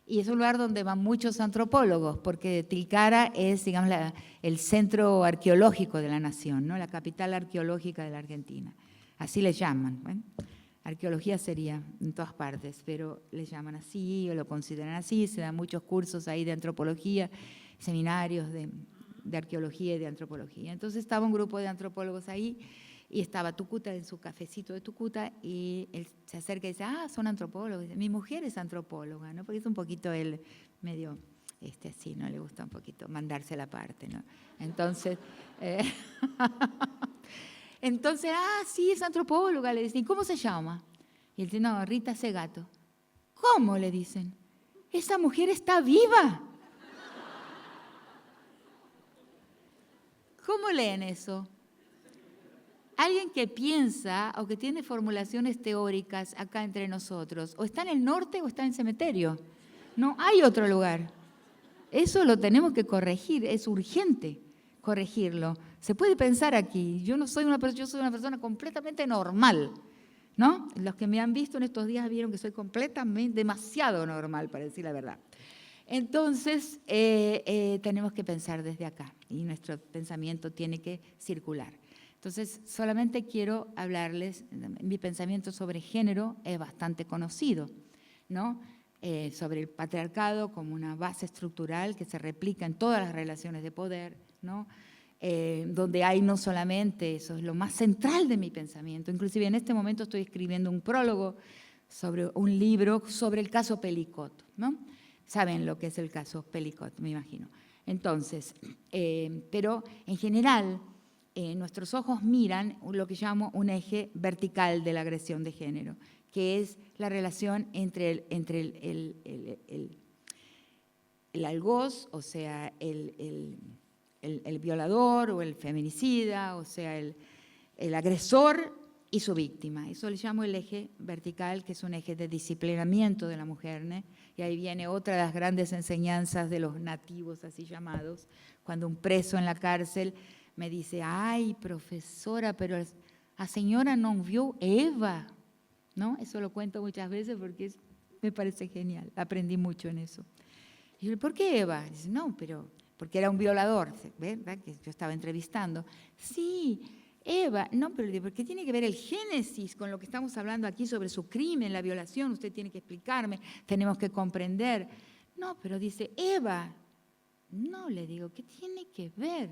y es un lugar donde van muchos antropólogos, porque Tilcara es, digamos, el centro arqueológico de la nación, ¿no? La capital arqueológica de la Argentina. Así le llaman. Bueno, arqueología sería en todas partes, pero le llaman así o lo consideran así. Se dan muchos cursos ahí de antropología, seminarios de arqueología y de antropología. Entonces estaba un grupo de antropólogos ahí y estaba Tucuta en su cafecito de Tucuta y él se acerca y dice, son antropólogos. Dice, mi mujer es antropóloga, ¿no? Porque es un poquito él medio, así, ¿no? Le gusta un poquito mandarse la parte, ¿no? Entonces, sí, es antropóloga, le dicen, ¿cómo se llama? Y él dice, no, Rita Segato. ¿Cómo? Le dicen, esa mujer está viva. ¿Cómo leen eso? Alguien que piensa o que tiene formulaciones teóricas acá entre nosotros, o está en el norte o está en el cementerio. No hay otro lugar. Eso lo tenemos que corregir, es urgente corregirlo. Se puede pensar aquí, yo soy una persona completamente normal, ¿no? Los que me han visto en estos días vieron que soy completamente, demasiado normal, para decir la verdad. Entonces, tenemos que pensar desde acá y nuestro pensamiento tiene que circular. Entonces, solamente quiero hablarles, mi pensamiento sobre género es bastante conocido, ¿no? Sobre el patriarcado como una base estructural que se replica en todas las relaciones de poder, ¿no? Donde hay no solamente, eso es lo más central de mi pensamiento, inclusive en este momento estoy escribiendo un prólogo sobre un libro sobre el caso Pelicot, ¿no? Saben lo que es el caso Pelicot, me imagino. Entonces, pero en general, nuestros ojos miran lo que llamo un eje vertical de la agresión de género, que es la relación entre el algoz, o sea, el violador o el feminicida, o sea, el agresor y su víctima. Eso le llamo el eje vertical, que es un eje de disciplinamiento de la mujer, ¿no? Y ahí viene otra de las grandes enseñanzas de los nativos, así llamados, cuando un preso en la cárcel me dice, ay, profesora, pero a señora no vio Eva, ¿no? Eso lo cuento muchas veces porque me parece genial, aprendí mucho en eso. Y yo, ¿por qué Eva? Dice, no, pero porque era un violador, ¿verdad? Que yo estaba entrevistando. Sí, Eva, no, pero ¿por qué tiene que ver el Génesis con lo que estamos hablando aquí sobre su crimen, la violación? Usted tiene que explicarme, tenemos que comprender. No, pero dice, Eva No, le digo, ¿qué tiene que ver?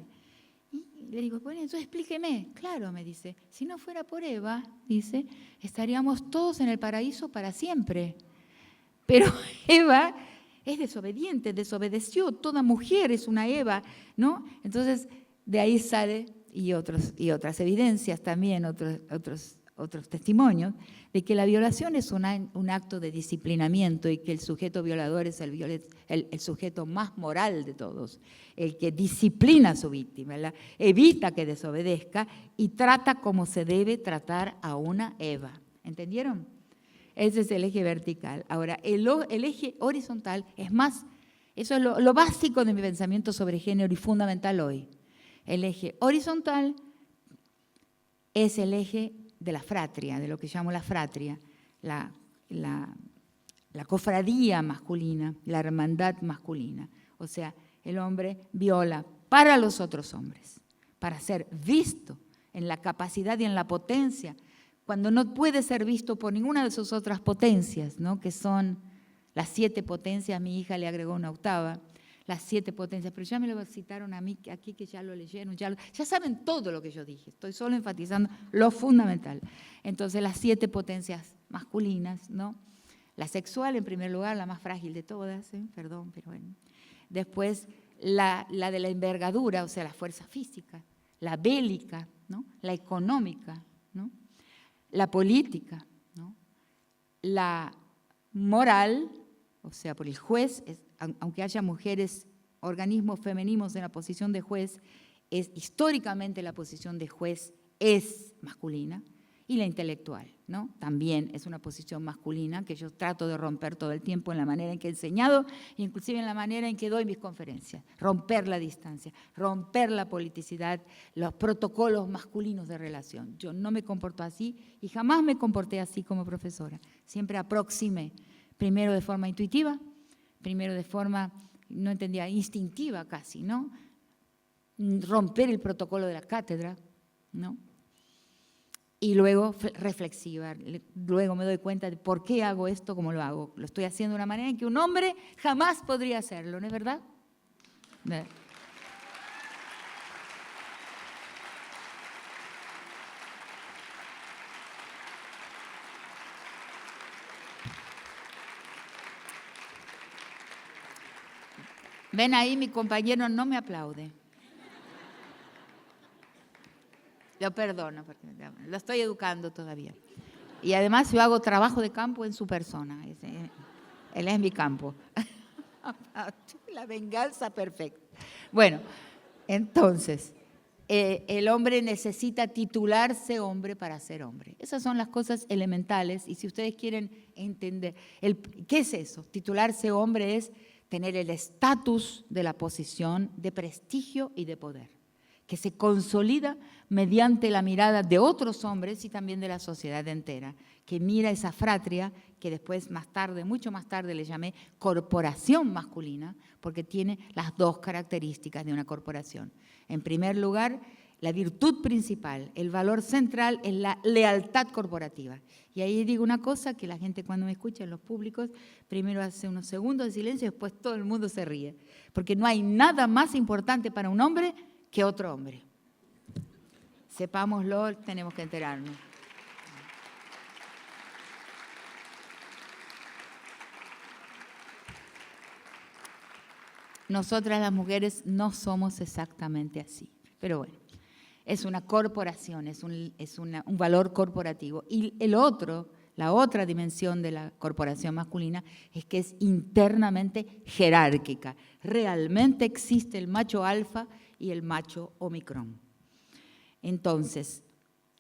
Y le digo, bueno, entonces explíqueme. Claro, me dice, si no fuera por Eva, dice, estaríamos todos en el paraíso para siempre. Pero Eva es desobediente, desobedeció, toda mujer es una Eva, ¿no? Entonces, de ahí sale, y otras evidencias también, otros testimonios, de que la violación es un acto de disciplinamiento y que el sujeto violador es el sujeto más moral de todos, el que disciplina a su víctima, evita que desobedezca y trata como se debe tratar a una Eva. ¿Entendieron? Ese es el eje vertical. Ahora, el eje horizontal es más, eso es lo básico de mi pensamiento sobre género y fundamental hoy. El eje horizontal es el eje de la fratria, de lo que llamo la fratria, la cofradía masculina, la hermandad masculina. O sea, el hombre viola para los otros hombres, para ser visto en la capacidad y en la potencia, cuando no puede ser visto por ninguna de sus otras potencias, ¿no? Que son las 7 potencias, mi hija le agregó una octava, las 7 potencias, pero ya me lo citaron a mí aquí, que ya lo leyeron, ya saben todo lo que yo dije, estoy solo enfatizando lo fundamental. Entonces, las 7 potencias masculinas, ¿no? La sexual, en primer lugar, la más frágil de todas, perdón, pero bueno. Después, la de la envergadura, o sea, la fuerza física, la bélica, ¿no? La económica, ¿no? La política, ¿no? La moral, o sea, por el juez, aunque haya mujeres, organismos femeninos en la posición de juez, históricamente la posición de juez es masculina, y la intelectual, ¿no? También es una posición masculina que yo trato de romper todo el tiempo en la manera en que he enseñado, inclusive en la manera en que doy mis conferencias, romper la distancia, romper la politicidad, los protocolos masculinos de relación. Yo no me comporto así y jamás me comporté así como profesora. Siempre aproximé, primero de forma intuitiva, primero de forma, no entendía, instintiva casi, ¿no? Romper el protocolo de la cátedra, ¿no? Y luego reflexiva, luego me doy cuenta de por qué hago esto como lo hago. Lo estoy haciendo de una manera en que un hombre jamás podría hacerlo, ¿no es verdad? Ven ahí, mi compañero no me aplaude. Lo perdono, porque lo estoy educando todavía. Y además yo hago trabajo de campo en su persona. Él es mi campo. La venganza perfecta. Bueno, entonces, el hombre necesita titularse hombre para ser hombre. Esas son las cosas elementales. Y si ustedes quieren entender, ¿qué es eso? Titularse hombre es tener el estatus de la posición de prestigio y de poder, que se consolida mediante la mirada de otros hombres y también de la sociedad entera, que mira esa fratria, que después más tarde, mucho más tarde le llamé corporación masculina, porque tiene las 2 características de una corporación. En primer lugar, la virtud principal, el valor central es la lealtad corporativa. Y ahí digo una cosa que la gente cuando me escucha en los públicos, primero hace unos segundos de silencio y después todo el mundo se ríe, porque no hay nada más importante para un hombre que otro hombre. Sepámoslo, tenemos que enterarnos. Nosotras las mujeres no somos exactamente así, pero bueno, es una corporación, es un valor corporativo. Y la otra dimensión de la corporación masculina es que es internamente jerárquica. Realmente existe el macho alfa y el macho omicrón. Entonces,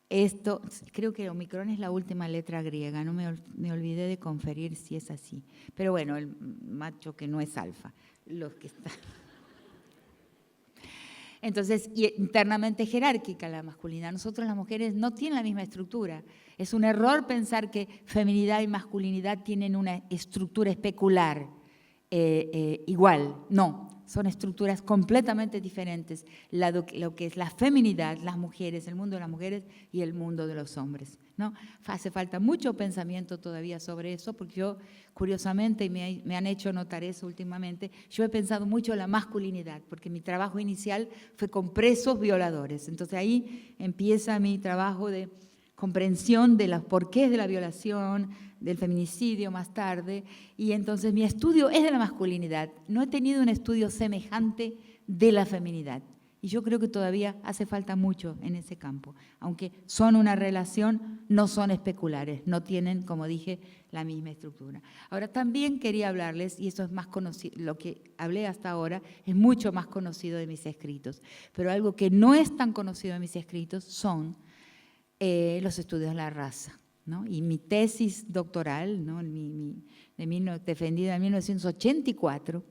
esto, creo que omicrón es la última letra griega, no me olvidé de conferir si es así. Pero bueno, el macho que no es alfa, los que están. Entonces, internamente jerárquica la masculinidad. Nosotros las mujeres no tienen la misma estructura. Es un error pensar que feminidad y masculinidad tienen una estructura especular igual. No, son estructuras completamente diferentes, lo que es la feminidad, las mujeres, el mundo de las mujeres y el mundo de los hombres, ¿no? Hace falta mucho pensamiento todavía sobre eso, porque yo, curiosamente, y me han hecho notar eso últimamente, yo he pensado mucho en la masculinidad, porque mi trabajo inicial fue con presos violadores. Entonces ahí empieza mi trabajo de comprensión de los porqués de la violación, del feminicidio más tarde, y entonces mi estudio es de la masculinidad. No he tenido un estudio semejante de la feminidad, y yo creo que todavía hace falta mucho en ese campo, aunque son una relación, no son especulares, no tienen, como dije, la misma estructura. Ahora, también quería hablarles, y eso es más conocido, lo que hablé hasta ahora es mucho más conocido de mis escritos, pero algo que no es tan conocido de mis escritos son los estudios de la raza, ¿no? Y mi tesis doctoral, ¿no? Defendida en 1984,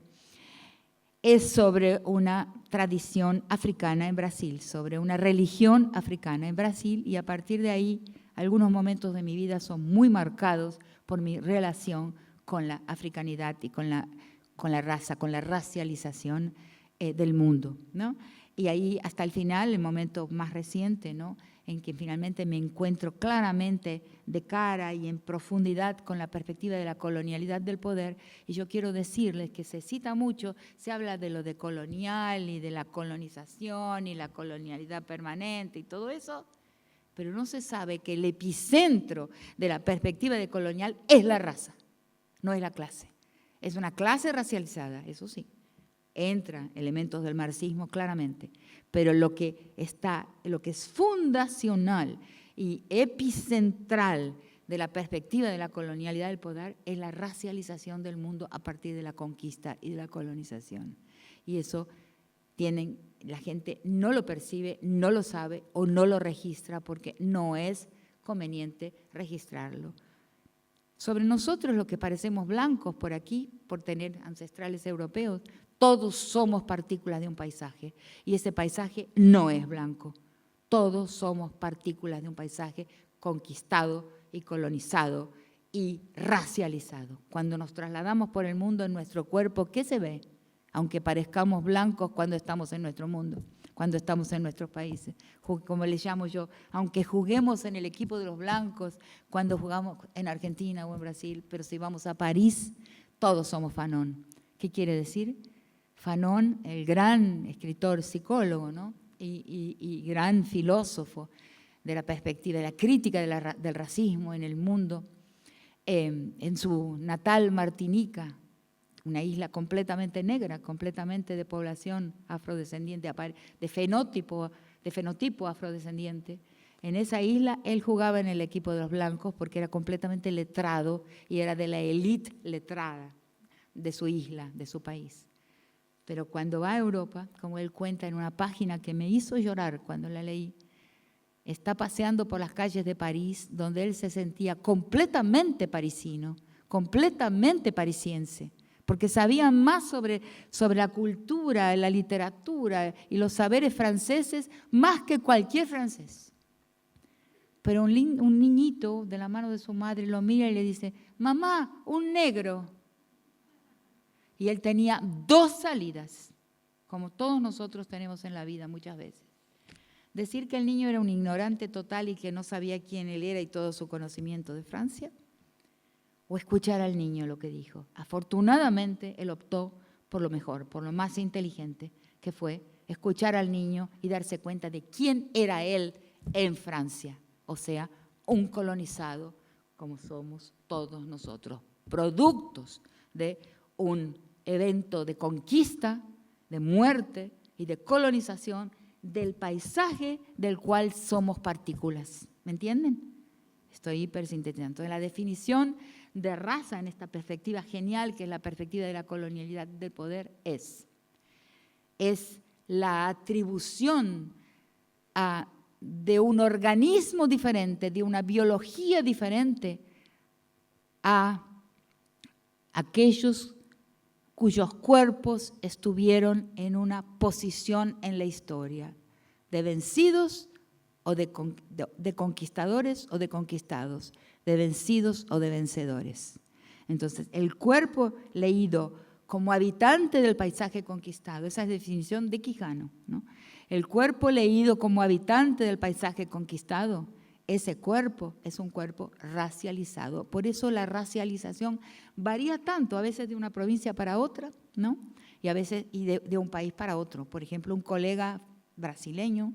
es sobre una tradición africana en Brasil, sobre una religión africana en Brasil, y a partir de ahí algunos momentos de mi vida son muy marcados por mi relación con la africanidad y con la raza, con la racialización del mundo, ¿no? Y ahí hasta el final, el momento más reciente, ¿no?, en que finalmente me encuentro claramente de cara y en profundidad con la perspectiva de la colonialidad del poder. Y yo quiero decirles que se cita mucho, se habla de lo decolonial y de la colonización y la colonialidad permanente y todo eso, pero no se sabe que el epicentro de la perspectiva de colonial es la raza, no es la clase. Es una clase racializada, eso sí. Entran elementos del marxismo claramente, pero lo que es fundacional y epicentral de la perspectiva de la colonialidad del poder es la racialización del mundo a partir de la conquista y de la colonización. Y eso la gente no lo percibe, no lo sabe o no lo registra porque no es conveniente registrarlo. Sobre nosotros, los que parecemos blancos por aquí, por tener ancestrales europeos, todos somos partículas de un paisaje y ese paisaje no es blanco. Todos somos partículas de un paisaje conquistado y colonizado y racializado. Cuando nos trasladamos por el mundo en nuestro cuerpo, ¿qué se ve? Aunque parezcamos blancos cuando estamos en nuestro mundo, cuando estamos en nuestros países. Como le llamo yo, aunque juguemos en el equipo de los blancos, cuando jugamos en Argentina o en Brasil, pero si vamos a París, todos somos Fanon. ¿Qué quiere decir? Fanon, el gran escritor, psicólogo, ¿no? y gran filósofo de la perspectiva, de la crítica del racismo en el mundo, en su natal Martinica, una isla completamente negra, completamente de población afrodescendiente, de fenotipo afrodescendiente. En esa isla él jugaba en el equipo de los blancos porque era completamente letrado y era de la élite letrada de su isla, de su país. Pero cuando va a Europa, como él cuenta en una página que me hizo llorar cuando la leí, está paseando por las calles de París, donde él se sentía completamente parisino, completamente parisiense, porque sabía más sobre la cultura, la literatura y los saberes franceses más que cualquier francés. Pero un niñito de la mano de su madre lo mira y le dice, mamá, un negro. Y él tenía dos salidas, como todos nosotros tenemos en la vida muchas veces. Decir que el niño era un ignorante total y que no sabía quién él era y todo su conocimiento de Francia, o escuchar al niño lo que dijo. Afortunadamente, él optó por lo mejor, por lo más inteligente, que fue escuchar al niño y darse cuenta de quién era él en Francia, o sea, un colonizado, como somos todos nosotros, productos de un evento de conquista, de muerte y de colonización del paisaje del cual somos partículas. ¿Me entienden? Estoy hipersintetizando. Entonces, la definición de raza en esta perspectiva genial, que es la perspectiva de la colonialidad del poder, es la atribución de un organismo diferente, de una biología diferente a aquellos cuyos cuerpos estuvieron en una posición en la historia, de vencidos o de conquistadores o de conquistados, de vencidos o de vencedores. Entonces, el cuerpo leído como habitante del paisaje conquistado. Esa es la definición de Quijano, ¿no? El cuerpo leído como habitante del paisaje conquistado, ese cuerpo es un cuerpo racializado. Por eso la racialización varía tanto, a veces de una provincia para otra, ¿no? Y a veces de un país para otro. Por ejemplo, un colega brasileño,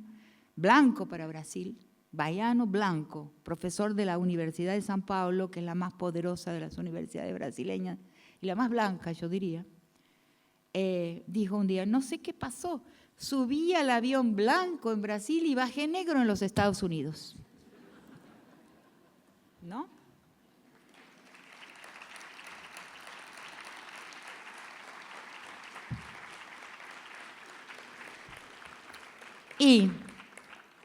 blanco para Brasil, baiano blanco, profesor de la Universidad de San Pablo, que es la más poderosa de las universidades brasileñas, y la más blanca, yo diría, dijo un día, no sé qué pasó, subí al avión blanco en Brasil y bajé negro en los Estados Unidos. ¿No? Y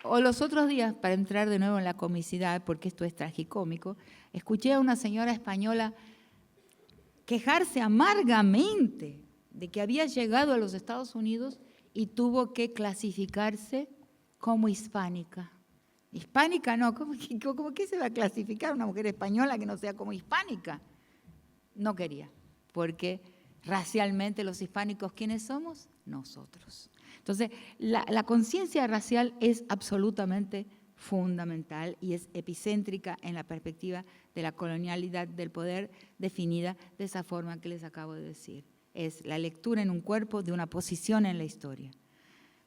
o los otros días, para entrar de nuevo en la comicidad, porque esto es tragicómico, escuché a una señora española quejarse amargamente de que había llegado a los Estados Unidos y tuvo que clasificarse como hispánica. Hispánica no, ¿cómo que se va a clasificar una mujer española que no sea como hispánica? No quería, porque racialmente los hispánicos, ¿quiénes somos? Nosotros. Entonces, la conciencia racial es absolutamente fundamental y es epicéntrica en la perspectiva de la colonialidad del poder definida de esa forma que les acabo de decir. Es la lectura en un cuerpo de una posición en la historia.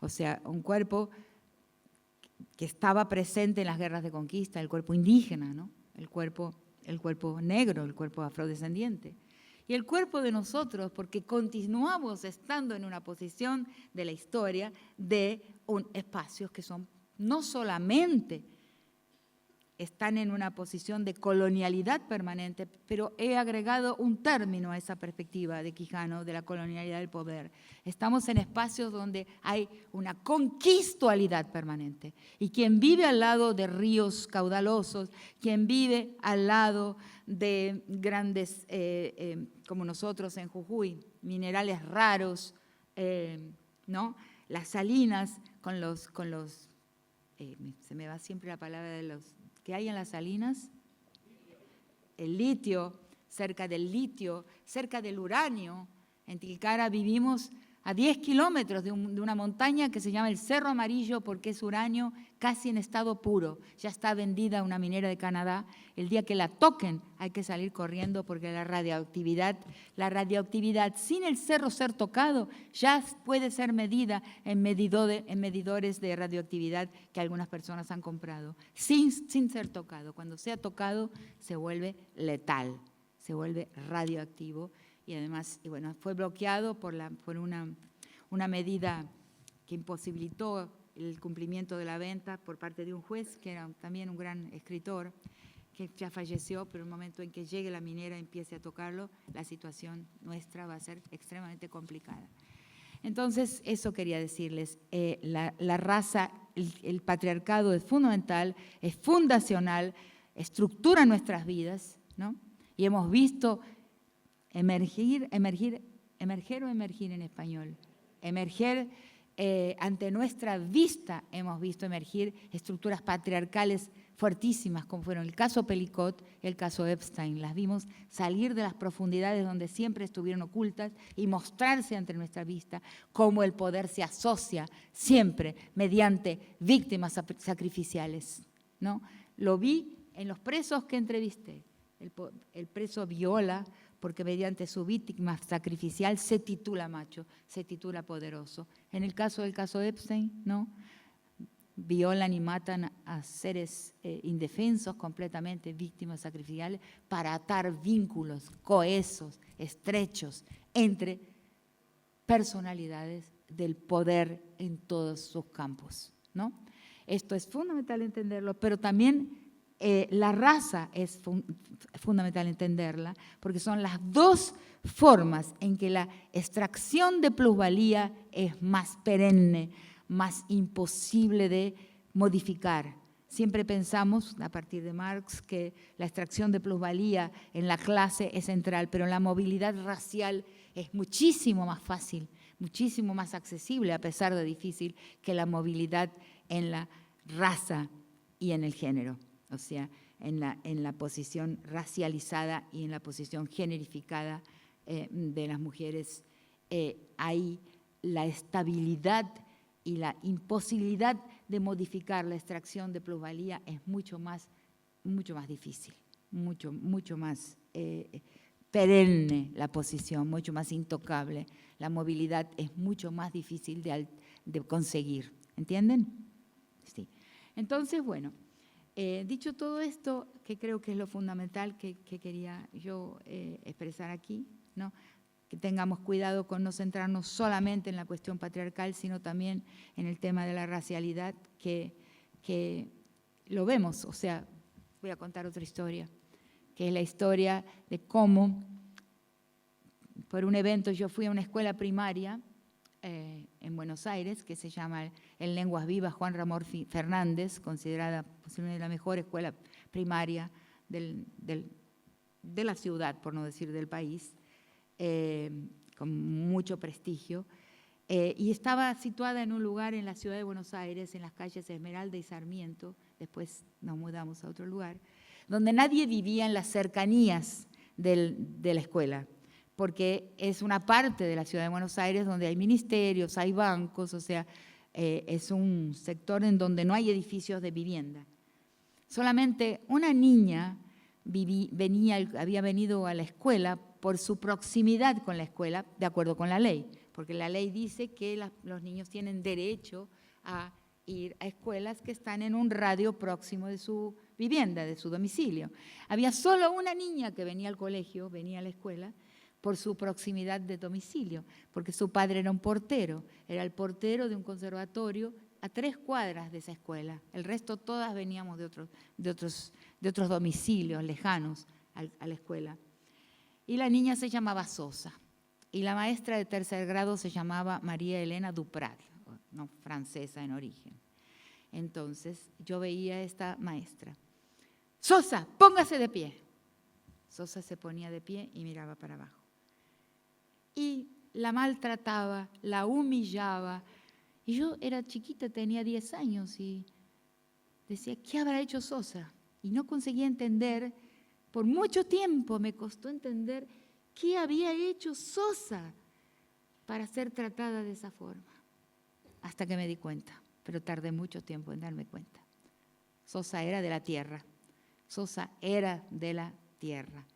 O sea, un cuerpo que estaba presente en las guerras de conquista, el cuerpo indígena, ¿no? El cuerpo negro, el cuerpo afrodescendiente. Y el cuerpo de nosotros, porque continuamos estando en una posición de la historia de espacios que son no solamente están en una posición de colonialidad permanente, pero he agregado un término a esa perspectiva de Quijano, de la colonialidad del poder. Estamos en espacios donde hay una conquistualidad permanente. Y quien vive al lado de ríos caudalosos, quien vive al lado de grandes, como nosotros en Jujuy, minerales raros, ¿no? Las salinas con los se me va siempre la palabra de los que hay en las salinas, el litio, cerca del uranio. En Tilcara vivimos a 10 kilómetros de una montaña que se llama el Cerro Amarillo porque es uranio casi en estado puro. Ya está vendida una minera de Canadá. El día que la toquen hay que salir corriendo porque la radioactividad sin el cerro ser tocado ya puede ser medida en medidores de radioactividad que algunas personas han comprado, sin ser tocado. Cuando sea tocado se vuelve letal, se vuelve radioactivo. Y además, fue bloqueado por una medida que imposibilitó el cumplimiento de la venta por parte de un juez, que era también un gran escritor, que ya falleció, pero en el momento en que llegue la minera y empiece a tocarlo, la situación nuestra va a ser extremadamente complicada. Entonces, eso quería decirles, la raza, el patriarcado es fundamental, es fundacional, estructura nuestras vidas, ¿no? Y hemos visto emerger en español. Emerger, ante nuestra vista hemos visto emergir estructuras patriarcales fuertísimas, como fueron el caso Pelicot, el caso Epstein. Las vimos salir de las profundidades donde siempre estuvieron ocultas y mostrarse ante nuestra vista cómo el poder se asocia siempre mediante víctimas sacrificiales, ¿no? Lo vi en los presos que entrevisté. El preso Viola, porque mediante su víctima sacrificial se titula macho, se titula poderoso. En el caso Epstein, ¿no? Violan y matan a seres indefensos, completamente víctimas sacrificiales, para atar vínculos cohesos, estrechos, entre personalidades del poder en todos sus campos, ¿no? Esto es fundamental entenderlo, pero también la raza es fundamental entenderla, porque son las dos formas en que la extracción de plusvalía es más perenne, más imposible de modificar. Siempre pensamos, a partir de Marx, que la extracción de plusvalía en la clase es central, pero la movilidad racial es muchísimo más fácil, muchísimo más accesible, a pesar de difícil, que la movilidad en la raza y en el género. O sea, en la posición racializada y en la posición generificada de las mujeres, hay la estabilidad y la imposibilidad de modificar la extracción de plusvalía es mucho más difícil, mucho más perenne la posición, mucho más intocable. La movilidad es mucho más difícil de conseguir. ¿Entienden? Sí. Entonces, bueno, dicho todo esto, que creo que es lo fundamental que quería yo expresar aquí, ¿no? Que tengamos cuidado con no centrarnos solamente en la cuestión patriarcal, sino también en el tema de la racialidad, que lo vemos. O sea, voy a contar otra historia, que es la historia de cómo, por un evento, yo fui a una escuela primaria en Buenos Aires, que se llama en Lenguas Vivas Juan Ramón Fernández, considerada posiblemente la mejor escuela primaria de la ciudad, por no decir del país, con mucho prestigio, y estaba situada en un lugar en la ciudad de Buenos Aires, en las calles Esmeralda y Sarmiento. Después nos mudamos a otro lugar, donde nadie vivía en las cercanías de la escuela, porque es una parte de la ciudad de Buenos Aires donde hay ministerios, hay bancos, o sea, es un sector en donde no hay edificios de vivienda. Solamente una niña había venido a la escuela por su proximidad con la escuela, de acuerdo con la ley, porque la ley dice que los niños tienen derecho a ir a escuelas que están en un radio próximo de su vivienda, de su domicilio. Había solo una niña que venía al colegio, venía a la escuela, por su proximidad de domicilio, porque su padre era un portero, era el portero de un conservatorio a 3 cuadras de esa escuela. El resto todas veníamos de otros domicilios lejanos a la escuela. Y la niña se llamaba Sosa, y la maestra de 3er grado se llamaba María Elena Duprat, no, francesa en origen. Entonces yo veía a esta maestra. Sosa, póngase de pie. Sosa se ponía de pie y miraba para abajo. Y la maltrataba, la humillaba. Y yo era chiquita, tenía 10 años y decía, ¿qué habrá hecho Sosa? Y no conseguía entender, por mucho tiempo me costó entender qué había hecho Sosa para ser tratada de esa forma. Hasta que me di cuenta, pero tardé mucho tiempo en darme cuenta. Sosa era de la tierra, Sosa era de la tierra.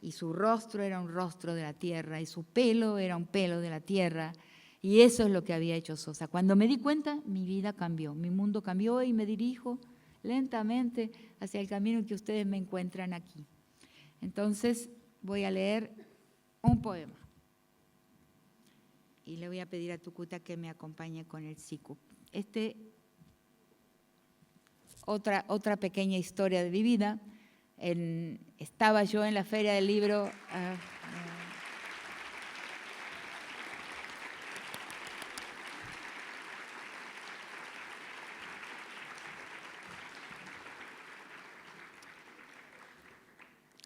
Y su rostro era un rostro de la tierra, y su pelo era un pelo de la tierra, y eso es lo que había hecho Sosa. Cuando me di cuenta, mi vida cambió, mi mundo cambió y me dirijo lentamente hacia el camino que ustedes me encuentran aquí. Entonces voy a leer un poema. Y le voy a pedir a Tucuta que me acompañe con el sicu. Otra pequeña historia de mi vida. Estaba yo en la Feria del Libro.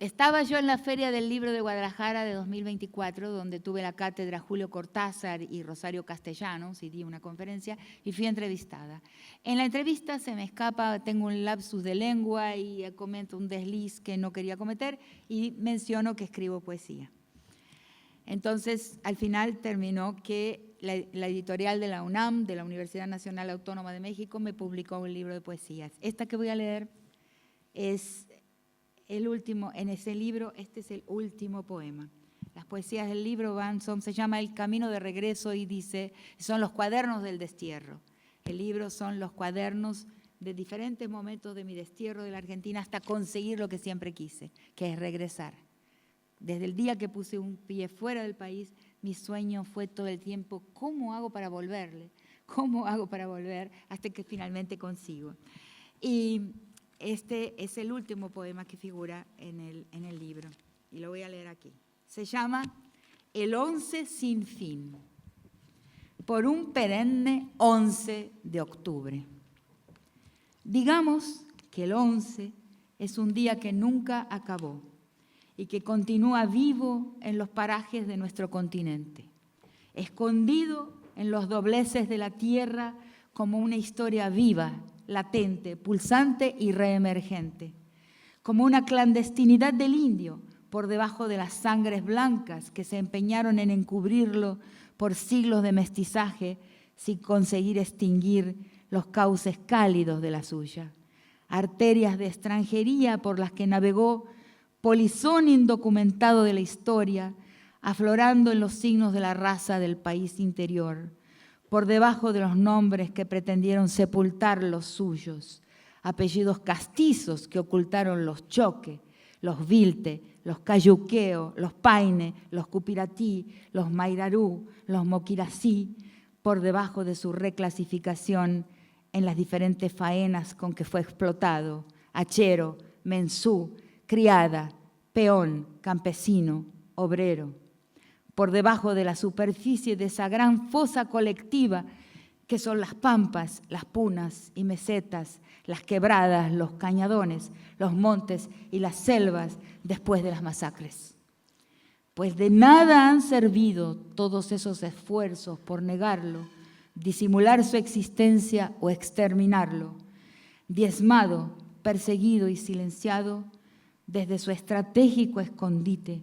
Estaba yo en la Feria del Libro de Guadalajara de 2024, donde tuve la cátedra Julio Cortázar y Rosario Castellanos, y di una conferencia y fui entrevistada. En la entrevista se me escapa, tengo un lapsus de lengua y comento un desliz que no quería cometer y menciono que escribo poesía. Entonces, al final terminó que la editorial de la UNAM, de la Universidad Nacional Autónoma de México, me publicó un libro de poesías. Esta que voy a leer es el último, en ese libro, este es el último poema. Las poesías del libro se llama El Camino de Regreso y dice, son los cuadernos del destierro. El libro son los cuadernos de diferentes momentos de mi destierro de la Argentina hasta conseguir lo que siempre quise, que es regresar. Desde el día que puse un pie fuera del país, mi sueño fue todo el tiempo, ¿cómo hago para volverle? ¿Cómo hago para volver? Hasta que finalmente consigo. Y este es el último poema que figura en el libro, y lo voy a leer aquí. Se llama El 11 sin fin, por un perenne 11 de octubre. Digamos que el 11 es un día que nunca acabó y que continúa vivo en los parajes de nuestro continente, escondido en los dobleces de la tierra como una historia viva, latente, pulsante y reemergente, como una clandestinidad del indio, por debajo de las sangres blancas que se empeñaron en encubrirlo por siglos de mestizaje sin conseguir extinguir los cauces cálidos de la suya. Arterias de extranjería por las que navegó polizón indocumentado de la historia, aflorando en los signos de la raza del país interior, por debajo de los nombres que pretendieron sepultar los suyos, apellidos castizos que ocultaron los Choque, los Vilte, los Cayuqueo, los Paine, los Cupiratí, los Mairarú, los Moquirací, por debajo de su reclasificación en las diferentes faenas con que fue explotado: hachero, mensú, criada, peón, campesino, obrero. Por debajo de la superficie de esa gran fosa colectiva que son las pampas, las punas y mesetas, las quebradas, los cañadones, los montes y las selvas después de las masacres. Pues de nada han servido todos esos esfuerzos por negarlo, disimular su existencia o exterminarlo. Diezmado, perseguido y silenciado, desde su estratégico escondite,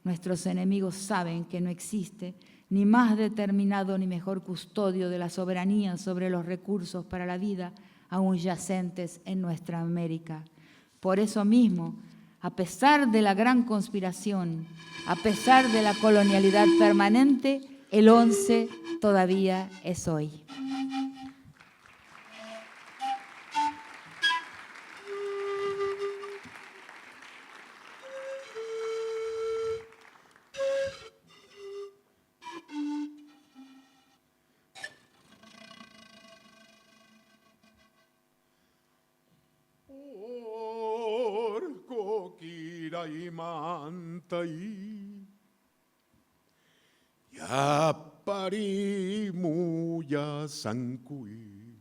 nuestros enemigos saben que no existe ni más determinado ni mejor custodio de la soberanía sobre los recursos para la vida aún yacentes en nuestra América. Por eso mismo, a pesar de la gran conspiración, a pesar de la colonialidad permanente, el 11 todavía es hoy. Mantai ya parimu ya sankui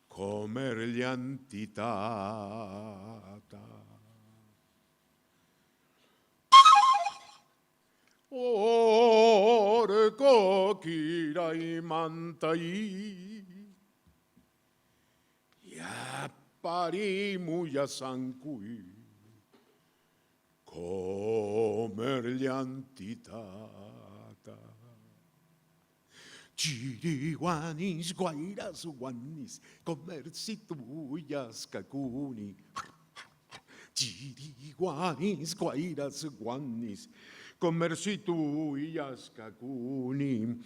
comer llantitata orco kirai mantai ya parimu ya sankui comer llantitata. Chiriguanis, guairas, guanis, comer situyas, cacuni. Chiriguanis, guairas, guanis, comer situyas, cacuni.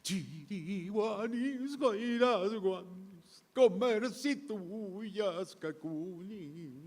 Chiriguanis, guairas, guanis, comer situyas, cacuni.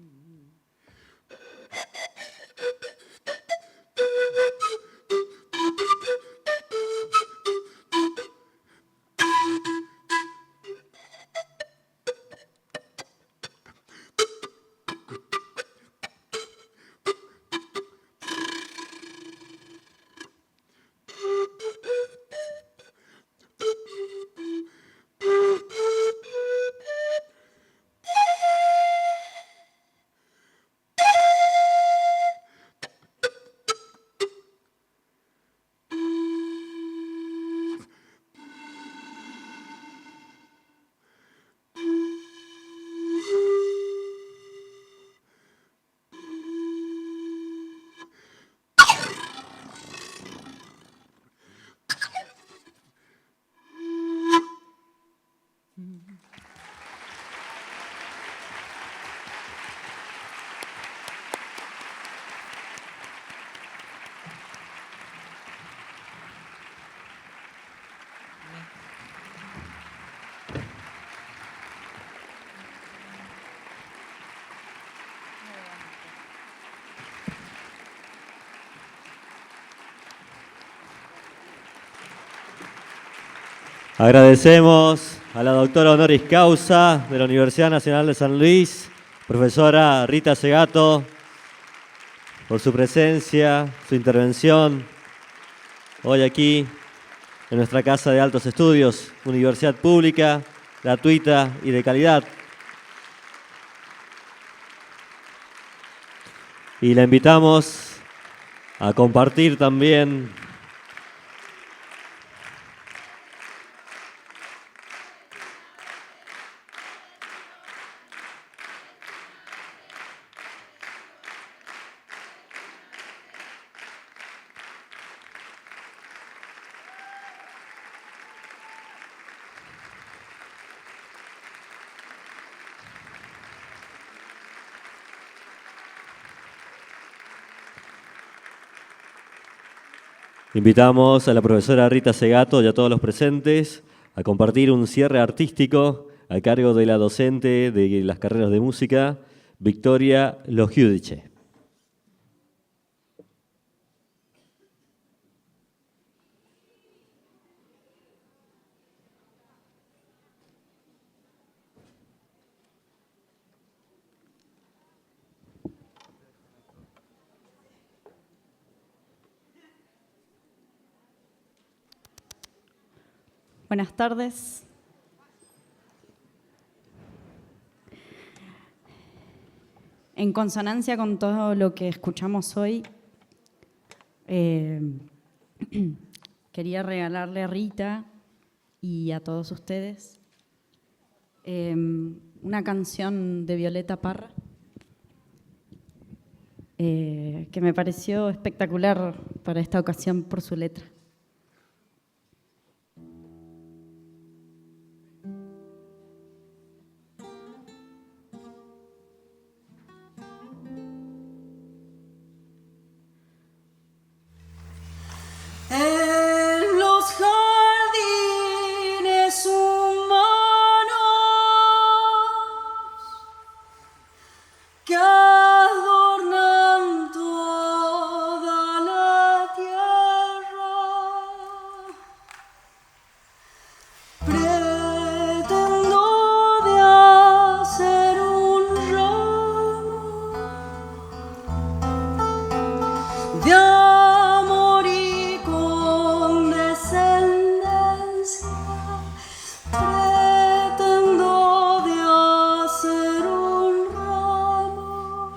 Agradecemos a la doctora honoris causa de la Universidad Nacional de San Luis, profesora Rita Segato, por su presencia, su intervención hoy aquí en nuestra Casa de Altos Estudios, universidad pública, gratuita y de calidad. Y la invitamos a compartir también Invitamos a la profesora Rita Segato y a todos los presentes a compartir un cierre artístico a cargo de la docente de las carreras de música, Victoria Logiudice. Buenas tardes. En consonancia con todo lo que escuchamos hoy, quería regalarle a Rita y a todos ustedes una canción de Violeta Parra que me pareció espectacular para esta ocasión por su letra. En los jardines humanos que adornan toda la tierra, pretendo de hacer un ramo de amor y condescendencia, pretendo de hacer un ramo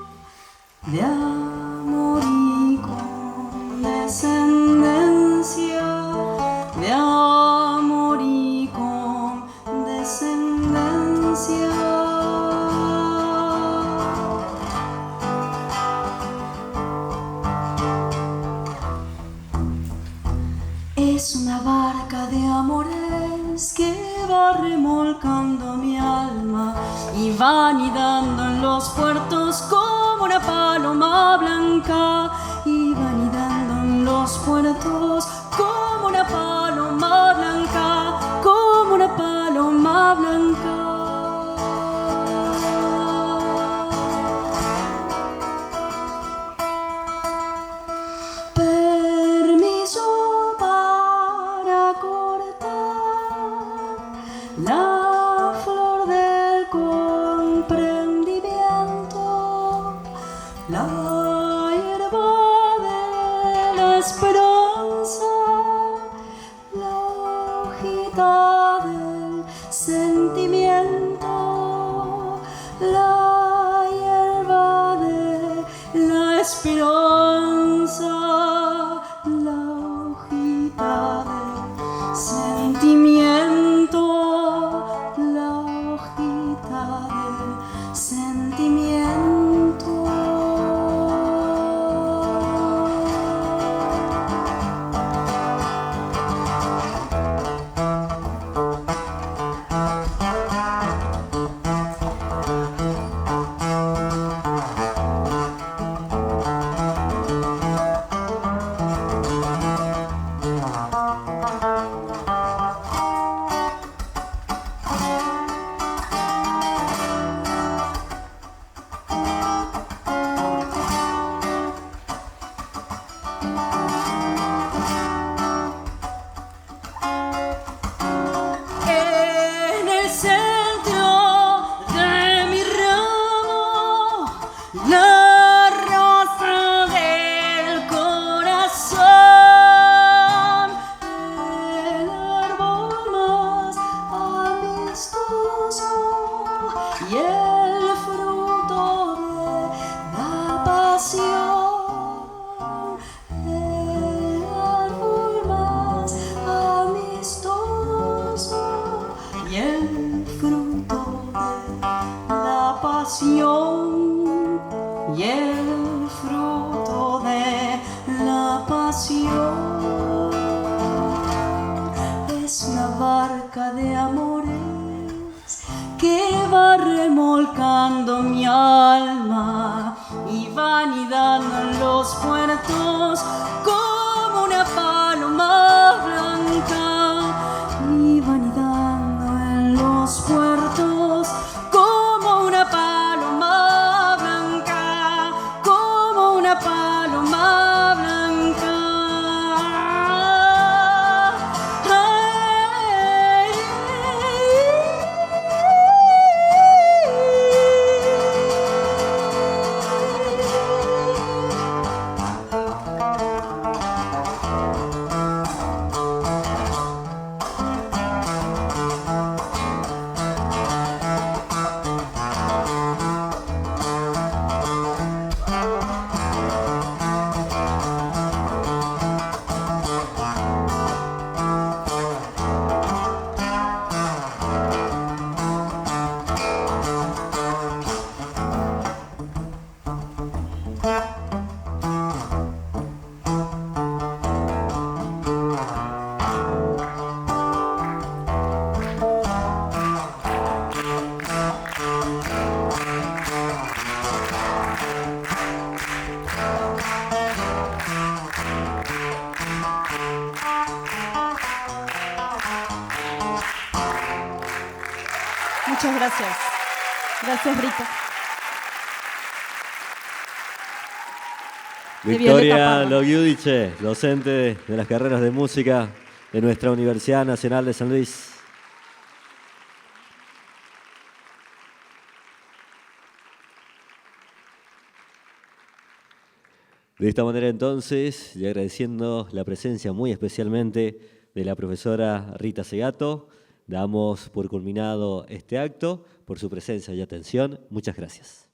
de amor y condescendencia, de amor y condescendencia. Es una barca de amores que va remolcando mi alma y va anidando en los puertos como una paloma blanca, y va anidando en los puertos como una paloma blanca, como una paloma blanca. Permiso para cortar la flor del comprendimiento, la hierba de la esperanza, la hojita del sentimiento. y el fruto de la pasión. El árbol más amistoso y el fruto de la pasión y el fruto de la pasión. Es una barca de amores que va remolcando mi alma y va anidando en los puertos como una paloma blanca, y va anidando en los puertos como una paloma blanca, como una paloma blanca. Muchas gracias. Gracias, Rita. De Violeta Victoria Parra. Logiudice, docente de las carreras de música de nuestra Universidad Nacional de San Luis. De esta manera entonces, y agradeciendo la presencia muy especialmente de la profesora Rita Segato, damos por culminado este acto, por su presencia y atención. Muchas gracias.